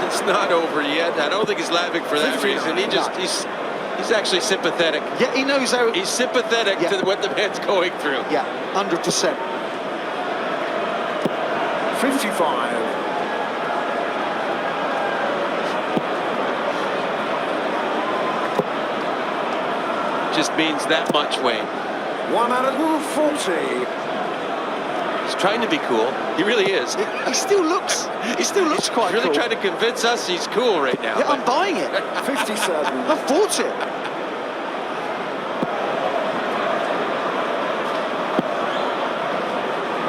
It's not over yet. I don't think he's laughing for that reason. He's actually sympathetic. Yeah, he knows how. He's sympathetic to what the man's going through. Yeah, 100%. 55. Just means that much, Wayne. 140. He's trying to be cool. He really is. He still looks. He still looks quite really cool. trying to convince us he's cool right now. Yeah, I'm buying it. 57. I've bought it.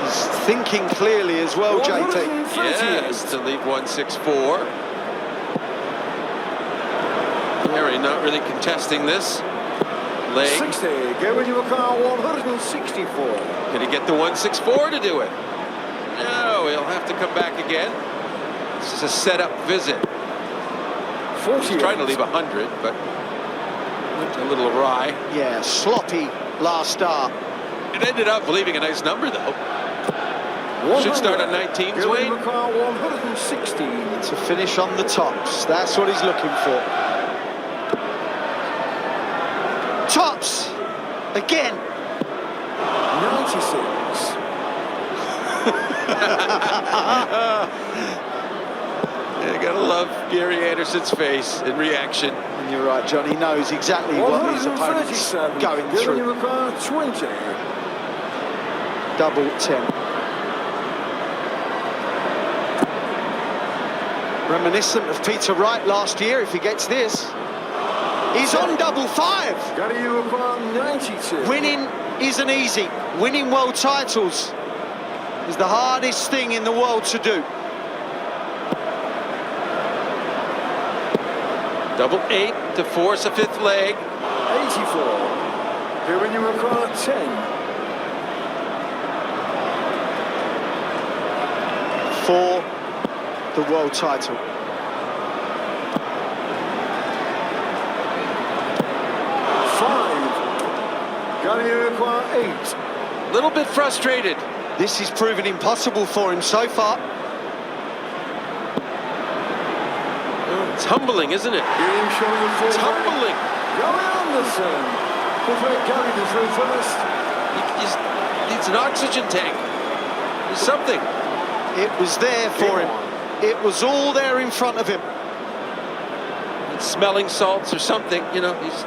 He's thinking clearly as well, JP. Yes, to leave 164. Gary not really contesting this. Leg. 60. Gerwyn, you car 164. Can he get the 164 to do it? No, he'll have to come back again. This is a setup visit. 40. He's trying to leave 100, but went a little awry. Yeah, sloppy last start. It ended up leaving a nice number, though. Should start at 19s, Gerwyn, Wayne. you car 116. To finish on the tops. That's what he's looking for. Tops! Again! 96. You gotta love Gary Anderson's face and reaction. And you're right, John. He knows exactly what his opponent's going Gerwyn, through. you car 20. Double 10. Reminiscent of Peter Wright last year, if he gets this. He's on double 5. Gary, you car 92. Winning isn't easy. Winning world titles is the hardest thing in the world to do. Double 8 to force a 5th leg. 84. Gerwyn, you car 10. For the world title. 5. Gary, you car 8. Little bit frustrated. This is proving impossible for him so far. It's humbling, isn't it? Game showing the It's full humbling. Gary Anderson. Perfect Gary to through first. He needs an oxygen tank. There's something. It was there for him. It was all there in front of him. It's smelling salts or something, you know. He's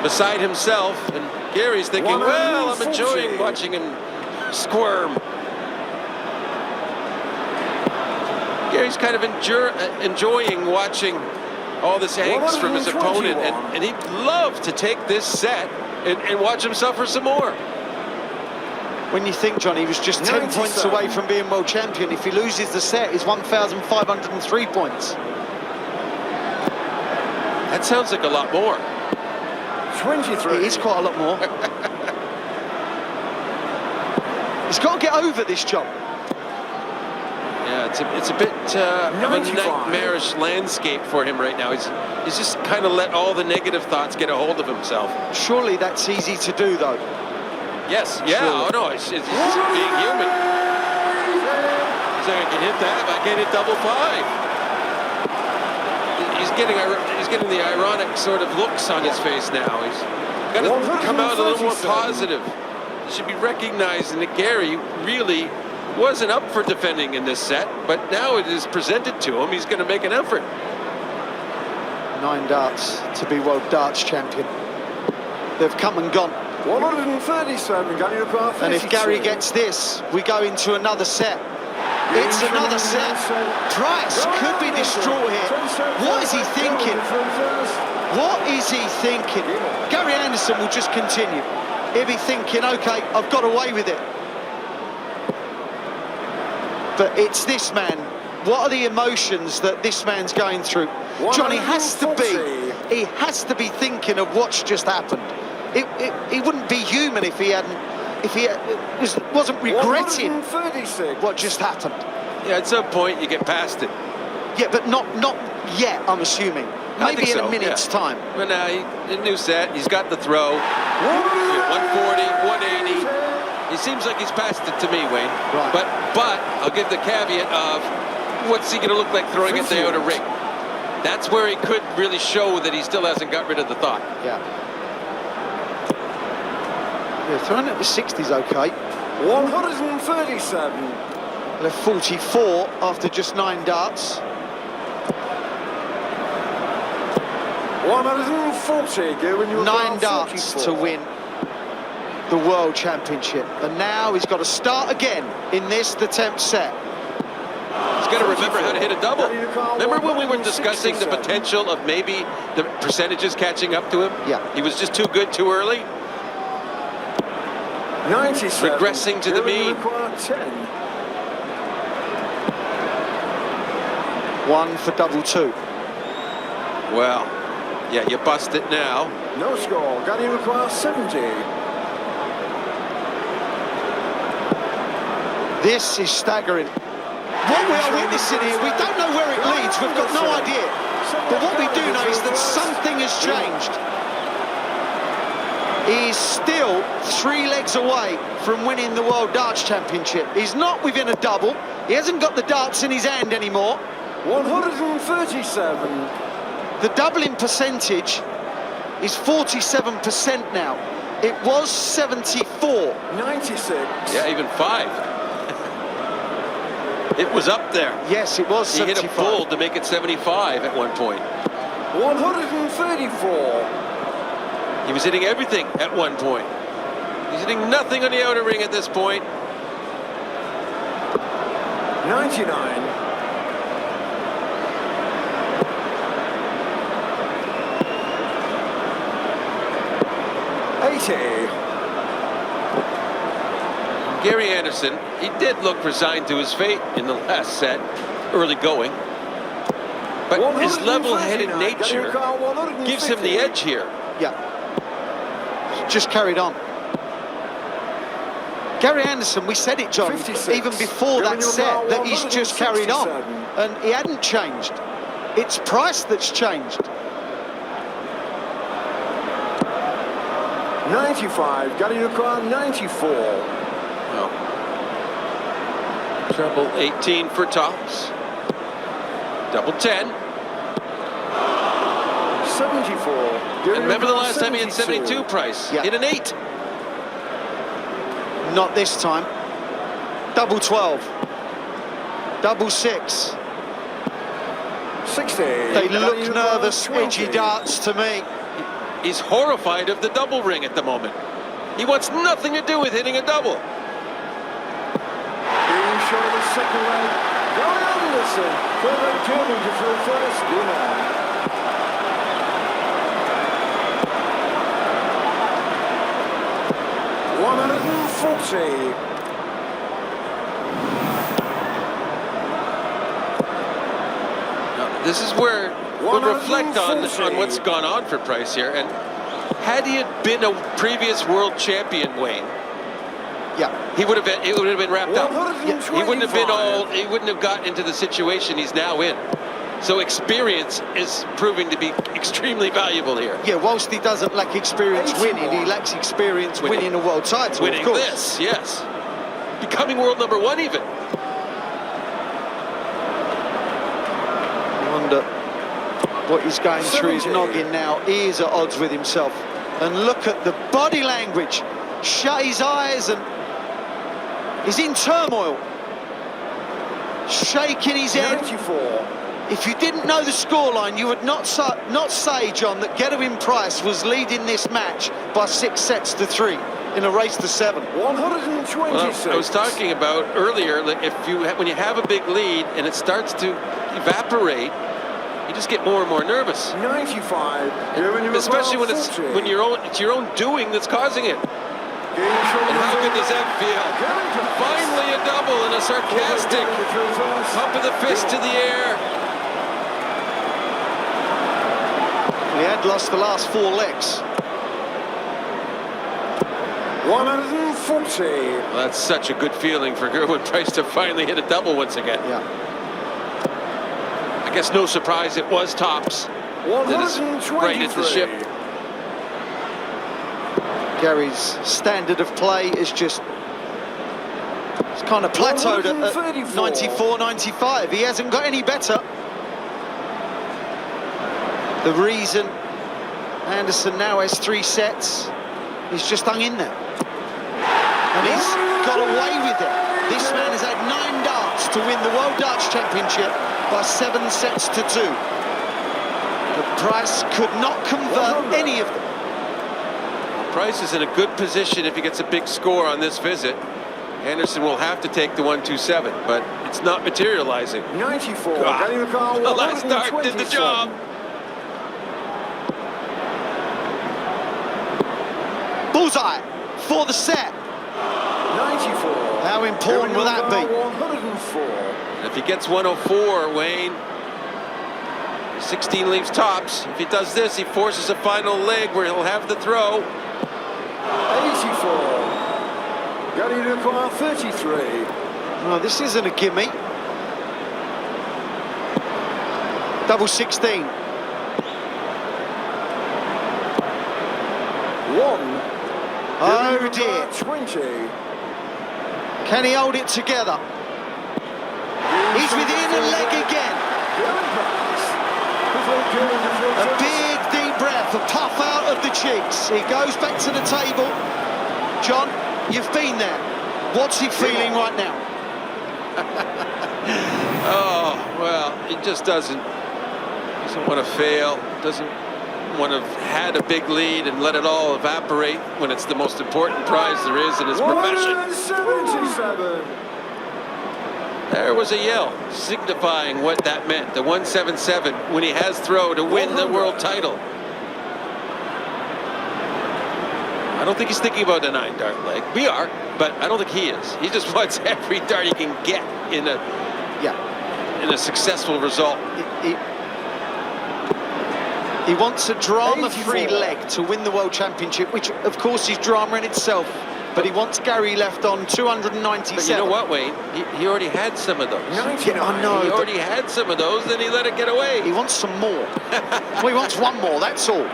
beside himself, and Gary's thinking, well, I'm enjoying watching him squirm. Gary's kind of enjoying watching all this angst from his opponent, and he'd love to take this set and watch him suffer some more. When you think, John, he was just 10 points away from being world champion. If he loses the set, he's 1,503 points. That sounds like a lot more. 23. It is quite a lot more. He's got to get over this job. Yeah, it's a bit of a nightmarish landscape for him right now. He's just kind of let all the negative thoughts get a hold of himself. Surely that's easy to do, though. Yes, yeah, Surely. oh no, it's being human. He's like, I can hit that, I can't hit double 5. He's getting the ironic sort of looks on his face now. He's got to come out a little more positive. He should be recognizing that Gary really wasn't up for defending in this set, but now it is presented to him. He's going to make an effort. 9 darts to be world darts champion. They've come and gone. 137. Gary, you car 32. And if Gary gets this, we go into another set. It's another set. Price could be distraught here. What is he thinking? What is he thinking? Gary Anderson will just continue. He'll be thinking, okay, I've got away with it. But it's this man. What are the emotions that this man's going through? John, he has to be thinking of what's just happened. He wouldn't be human if he wasn't regretting what just happened. Yeah, at some point you get past it. Yeah, but not yet, I'm assuming. I think maybe in so, a minute's yeah. time. But now, a new set, he's got the throw. 140, 180. He seems like he's passed it to me, Wayne. Right. But I'll give the caveat of what's he going to look like throwing it the outer ring. That's where he could really show that he still hasn't got rid of the thought. Yeah. Yeah, throwing at the 60's okay. 137. Left 44 after just 9 darts. 140. Gerwyn, you 9 darts 44. to win the World Championship. And now he's got to start again in this, the 10th set. He's got to remember how to hit a double. Remember when we were discussing the potential of maybe the percentages catching up to him? Yeah. He was just too good too early. 97. Regressing to the Gerwyn, you mean. require 10. 1 for double 2. Well, yeah, you bust it now. No score. Gary requires 70. This is staggering. What we are witnessing here, we don't know where it leads. We've got no idea. But what we do know is that something has changed. He's still 3 legs away from winning the World Darts Championship. He's not within a double. He hasn't got the darts in his hand anymore. 137. The doubling percentage is 47% now. It was 74. 96. Yeah, even 5. It was up there. Yes, it was He 75. hit a bull to make it 75 at one point. 134. He was hitting everything at one point. He's hitting nothing on the outer ring at this point. 99. 80. Gary Anderson, he did look resigned to his fate in the last set, early going. But his level-headed nature gives him the edge here. Yeah. Just carried on. Gary Anderson, we said it, John, 56. even before that set, that he's just carried on. And he hadn't changed. It's price that's changed. 95. Gary require 94. Well, treble 18 for tops. Double 10. 74. And remember the last time he had 72 price? Yeah. Hit an 8. Not this time. Double 12. Double 6. 60. They look Gary nervous, requires 20. edgy darts to me. He's horrified of the double ring at the moment. He wants nothing to do with hitting a double. Being shown the second leg. Gerwyn Anderson. Further Gerwyn to throw first. Winner. 140. Now, this is where we'll reflect on what's gone on for Price here. And had he had been a previous world champion, Wayne, Yeah. it would have been wrapped up. He wouldn't have been 125. he wouldn't have gotten into the situation he's now in. So experience is proving to be extremely valuable here. Yeah, whilst he doesn't lack experience winning, he lacks experience winning a world title, Winning of course. this, yes. Becoming world #1 even. I wonder what he's going through his 70. noggin now. He is at odds with himself. And look at the body language. Shut his eyes and he's in turmoil. Shaking his head. 94. If you didn't know the scoreline, you would not say, John, that Gerwyn Price was leading this match by 6 sets to 3 in a race to 7. 126. Well, I was talking about earlier, like when you have a big lead and it starts to evaporate, you just get more and more nervous. 95. Especially when it's your own doing that's causing it. And how good does that feel? Finally a double and a sarcastic pump of the fist to the air. He had lost the last 4 legs. 140. Well, that's such a good feeling for Gerwyn Price to finally hit a double once again. Yeah. I guess no surprise it was tops. that has righted the ship. Gary's standard of play is just, it's kind of plateaued at 94, 95. He hasn't got any better. The reason Anderson now has 3 sets, he's just hung in there. And he's got away with it. This man has had 9 darts to win the World Darts Championship by 7 sets to 2. But Price could not convert any of them. Price is in a good position if he gets a big score on this visit. Anderson will have to take the 127, but it's not materializing. 94. The last dart did the job. Bullseye for the set. 94. How important will that be? 104. If he gets 104, Wayne, 16 leaves tops. If he does this, he forces a final leg where he'll have the throw. 84. Gary to require 33. Oh, this isn't a gimme. Double 16. 1. Oh dear. 20. Can he hold it together? He's within a leg again. A big deep breath, a puff out of the cheeks. He goes back to the table. John, you've been there. What's he feeling right now? Oh, well, he just doesn't want to fail, doesn't want to have had a big lead and let it all evaporate when it's the most important prize there is in his profession. 177. There was a yell signifying what that meant, the 177 when he has throw to win the world title. I don't think he's thinking about a 9-dart leg. We are, but I don't think he is. He just wants every dart he can get in a successful result. He wants a drama-free leg to win the World Championship, which of course is drama in itself. But he wants Gary left on 297. But you know what, Wayne? He already had some of those. Yeah, I know. He already had some of those, then he let it get away. He wants some more. Well, he wants one more, that's all.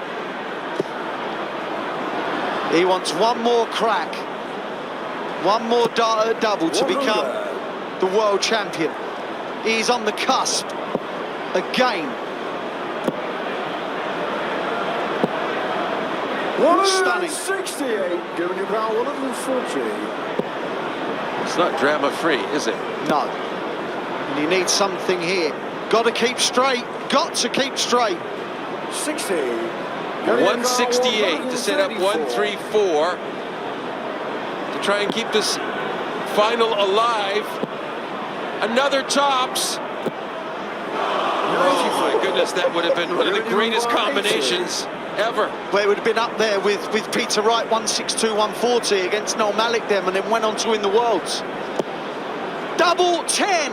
He wants one more crack. One more dart at double to become the world champion. He's on the cusp again. Stunning. 68. Giving you power 140. It's not drama-free, is it? No. And you need something here. Got to keep straight. Got to keep straight. 60. 168 to set up 134 to try and keep this final alive. Another tops. Oh my goodness, that would have been one of the greatest combinations ever. Well, it would have been up there with Peter Wright, 162, 140 against Noel Malik and then went on to win the Worlds. Double 10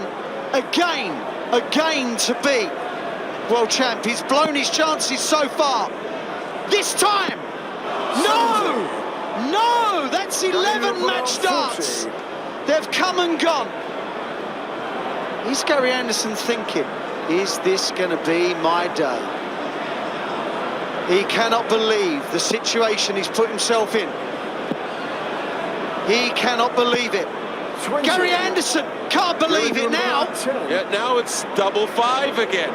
again to be world champ. He's blown his chances so far. This time, no, that's 11 match darts. They've come and gone. Is Gary Anderson thinking, is this going to be my day? He cannot believe the situation he's put himself in. He cannot believe it. 20. Gary Anderson can't believe it now. Yeah, now it's double 5 again.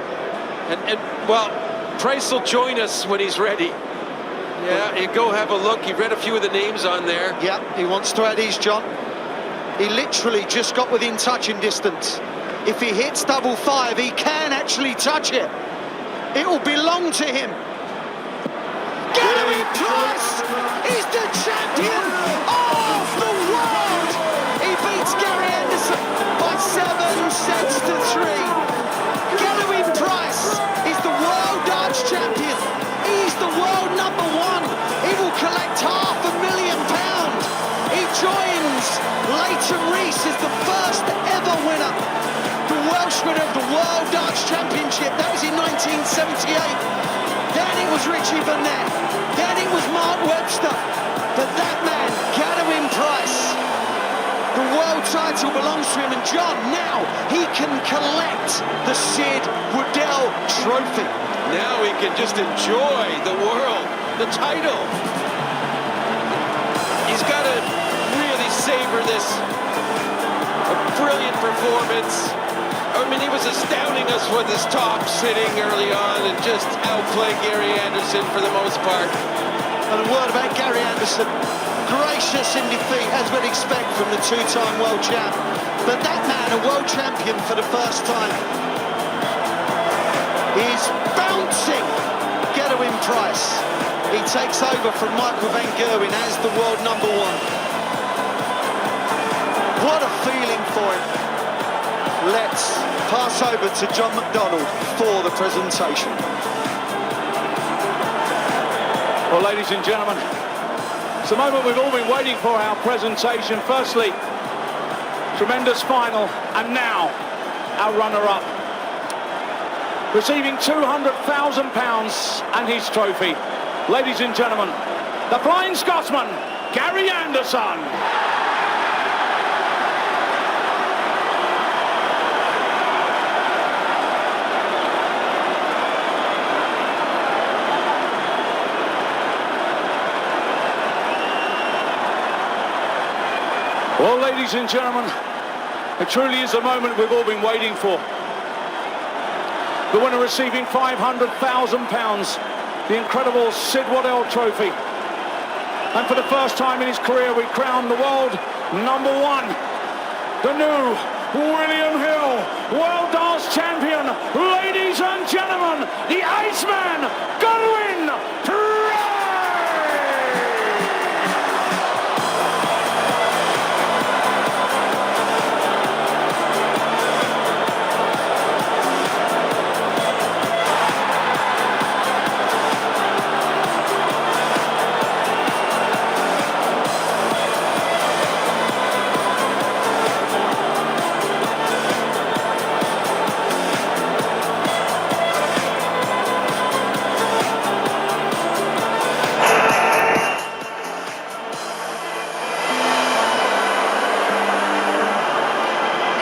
And well, Price will join us when he's ready. Yeah, you go have a look. He read a few of the names on there. Yeah, he wants to add his John. He literally just got within touching distance. If he hits double 5, he can actually touch it. It will belong to him. Gerwyn Price is the champion of the world. He beats Gary Anderson by 7 sets to 3. Gerwyn Price is the world darts champion. He's the world #1. He will collect £500,000. He joins Leighton Rees as the first ever winner. The Welsh winner of the World Darts Championship. That was in 1978. Then it was Richie Burnett. Then it was Mark Webster. But that man, Gerwyn Price, the world title belongs to him, and John, now he can collect the Sid Waddell Trophy. Now he can just enjoy the world, the title. He's got to really savor this. A brilliant performance. I mean, he was astounding us with his top sitting early on and just outplayed Gary Anderson for the most part. And a word about Gary Anderson. Gracious in defeat, as we'd expect from the two-time world champ. But that man, a world champion for the first time, is bouncing Gerwyn Price. He takes over from Michael van Gerwen as the world #1. What a feeling for him. Let's pass over to John McDonald for the presentation. Well, ladies and gentlemen, it's the moment we've all been waiting for, our presentation. Firstly, tremendous final, and now our runner-up, receiving £200,000 and his trophy. Ladies and gentlemen, the Flying Scotsman, Gary Anderson. Well, ladies and gentlemen, it truly is the moment we've all been waiting for. The winner receiving £500,000, the incredible Sid Waddell Trophy. And for the first time in his career, we crown the world #1, the new William Hill World Dance Champion. Ladies and gentlemen, the Iceman, Gerwyn Price!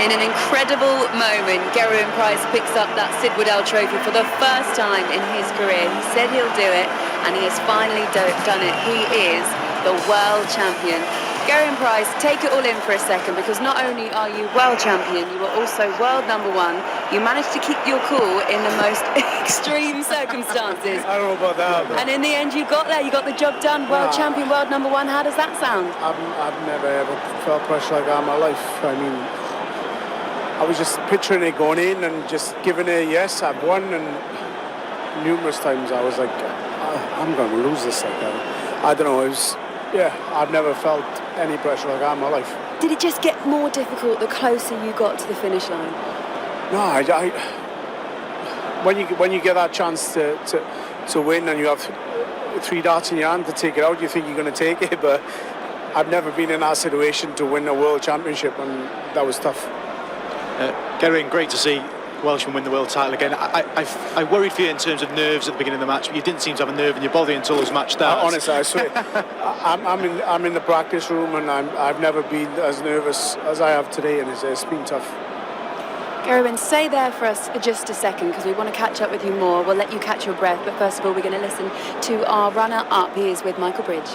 In an incredible moment, Gerwyn Price picks up that Sid Waddell Trophy for the first time in his career. He said he'll do it, and he has finally done it. He is the world champion. Gerwyn Price, take it all in for a second, because not only are you world champion, you are also world #1. You managed to keep your cool in the most extreme circumstances. I don't know about that. But And in the end, you got there. You got the job done. World champion, world #1. How does that sound? I've never ever felt pressure like that in my life. I mean, I was just picturing it going in and just giving it a yes. I've won, and numerous times I was like, I'm going to lose this. Like, I don't know. It was, yeah, I've never felt any pressure like that in my life. Did it just get more difficult the closer you got to the finish line? No, when you get that chance to win and you have 3 darts in your hand to take it out, you think you're going to take it. But I've never been in that situation to win a world championship, and that was tough. Gerwyn, great to see Welshman win the world title again. I worried for you in terms of nerves at the beginning of the match, but you didn't seem to have a nerve in your body until this match started. Honestly, I swear, I'm in the practice room, and I've never been as nervous as I have today, and it's been tough. Gerwyn, stay there for us for just a second, because we want to catch up with you more. We'll let you catch your breath, but first of all, we're going to listen to our runner-up. He is with Michael Bridge.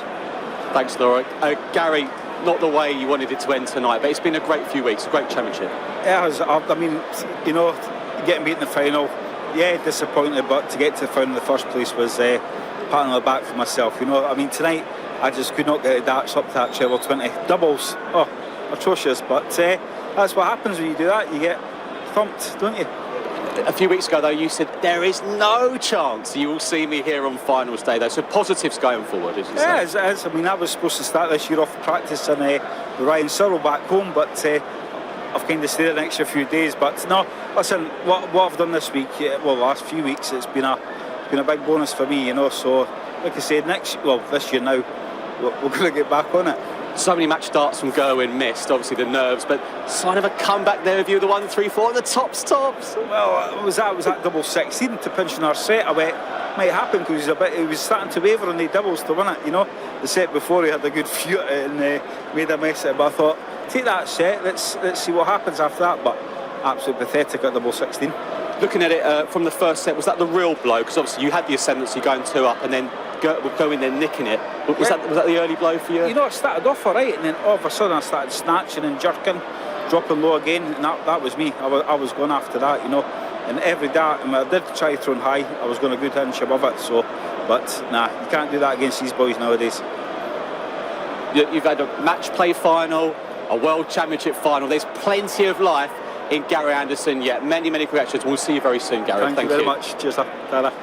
Thanks, Laura. Gary, not the way you wanted it to end tonight, but it's been a great few weeks, a great championship. Yeah, I mean, you know, getting beat in the final, yeah, disappointed, but to get to the final in the first place was pat on the back for myself. You know, I mean, tonight I just could not get the darts up to that treble 20. Doubles, atrocious, but that's what happens when you do that. You get thumped, don't you? A few weeks ago, though, you said there is no chance you will see me here on finals day, though. So positives going forward, as you say. Yeah, it is. I mean, I was supposed to start this year off practice in the Ryan Searle back home, but I've kind of stayed an extra few days. But no, listen, what I've done this week, last few weeks, it's been a big bonus for me, you know. So, like I said, this year now, we're going to get back on it. So many match starts from Gerwyn missed, obviously the nerves, but sign of a comeback there with you, the 1, 3, 4, and the tops. Well, it was that double 16 to pinch in our set. I went might happen because he was starting to waver on the doubles to win it. You know, the set before he had a good few at it and made a mess of it. But I thought, take that set. Let's see what happens after that. But absolutely pathetic at double 16. Looking at it from the first set, was that the real blow? Because obviously you had the ascendancy going 2 up and then going there nicking it. Was that the early blow for you? You know, I started off all right, and then all of a sudden I started snatching and jerking, dropping low again, and that was me. I was going after that, you know. And every dart, I did try throwing high, I was going a good inch above it. So, but nah, you can't do that against these boys nowadays. You've had a match play final, a World Championship final. There's plenty of life in Gary Anderson yet. Many congratulations. We'll see you very soon, Gary. Thank you very much. Cheers, Tara.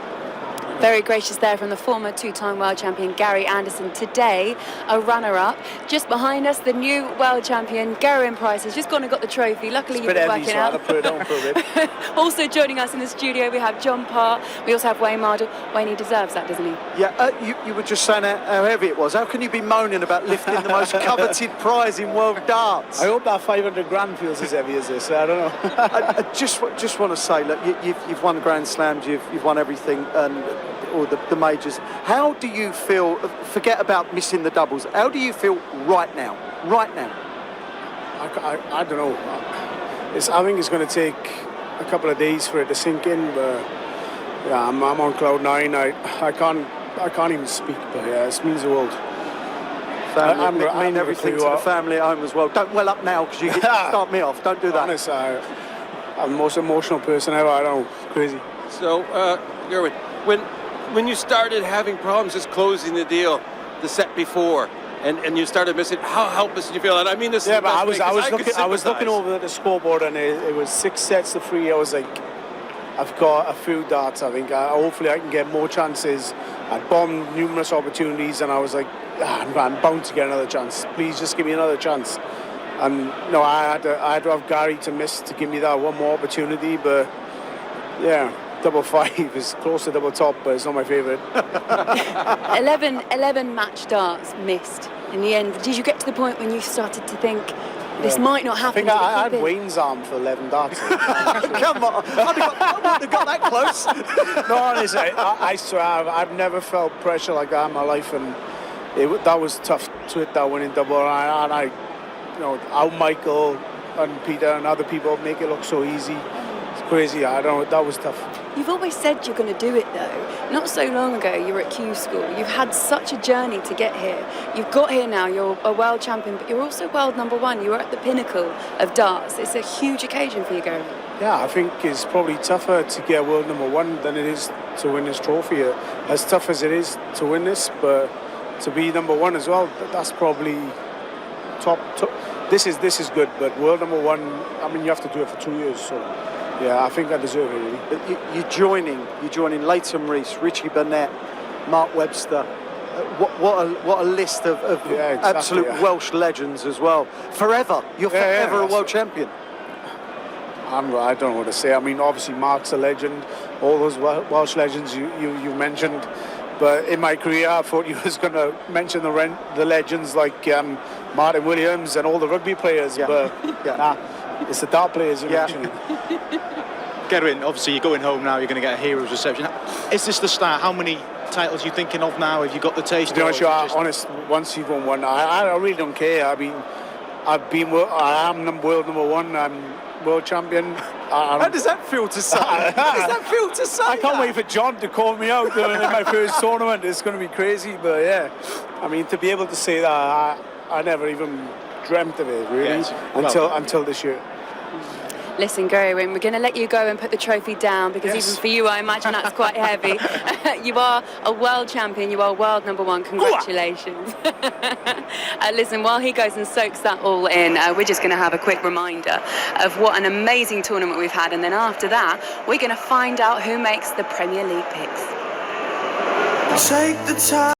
Very gracious there from the former 2-time world champion Gary Anderson. Today, a runner-up. Just behind us, the new world champion Gerwyn Price has just gone and got the trophy. Luckily, you've been working out. Put it on for a bit. Also joining us in the studio, we have John Parr. We also have Wayne Mardle. Wayne, he deserves that, doesn't he? Yeah, you were just saying how heavy it was. How can you be moaning about lifting the most coveted prize in world darts? I hope that 500 grand feels as heavy as this. I don't know. I just want to say, look, you've won Grand Slams, you've won everything, and all the majors. How do you feel? Forget about missing the doubles. How do you feel right now? Right now. I don't know. I think it's going to take a couple of days for it to sink in. But yeah, I'm on cloud 9. I can't even speak. But yeah, it means the world. Family, I mean everything to the family at home as well. Don't well up now because you start me off. Don't do that. Honest, I'm the most emotional person ever. I don't know. Crazy. So, Gerwyn, when you started having problems just closing the deal the set before, and you started missing, how helpless did you feel? And I mean this. Yeah, but I was looking over at the scoreboard, and it was 6 sets to 3. I was like, I've got a few darts. I think hopefully I can get more chances. I bombed numerous opportunities, and I was like, I'm bound to get another chance. Please just give me another chance. And no, I had to have Gary to miss to give me that one more opportunity. But yeah, double 5 is close to double top, but it's not my favourite. 11 match darts missed in the end. Did you get to the point when you started to think this might not happen? I had Wayne's arm for 11 darts. Come on, I wouldn't have got that close. No, honestly, I swear I've never felt pressure like that in my life, and that was tough to hit that winning double. And I, you know, how Michael and Peter and other people make it look so easy. It's crazy. I don't know. That was tough. You've always said you're going to do it, though. Not so long ago, you were at Q School. You've had such a journey to get here. You've got here now. You're a world champion, but you're also world #1. You're at the pinnacle of darts. It's a huge occasion for you, Gerwyn. Yeah, I think it's probably tougher to get world #1 than it is to win this trophy. As tough as it is to win this, but to be #1 as well, that's probably top. This is good, but world #1, I mean, you have to do it for 2 years, so yeah, I think I deserve it, really. But you're joining Leighton Rees, Richie Burnett, Mark Webster. What a list of absolute Welsh legends as well. Forever, you're forever a world champion. I don't know what to say. I mean, obviously Mark's a legend. All those Welsh legends you mentioned. But in my career, I thought you was going to mention the legends like Martin Williams and all the rugby players. Yeah. But nah, it's the dart players you're mentioning. Gerwyn, obviously you're going home now. You're going to get a hero's reception. Is this the start? How many titles are you thinking of now? Have you got the taste? To be honest, once you've won one, I really don't care. I mean, I am world #1. I'm world champion. How does that feel to say? I can't wait for John to call me out in my first tournament. It's going to be crazy, but yeah. I mean, to be able to say that, I never even dreamt of it, really, until this year. Listen, Gerwyn, we're going to let you go and put the trophy down because even for you, I imagine that's quite heavy. You are a world champion. You are world #1. Congratulations. Listen, while he goes and soaks that all in, we're just going to have a quick reminder of what an amazing tournament we've had. And then after that, we're going to find out who makes the Premier League picks. Take the time.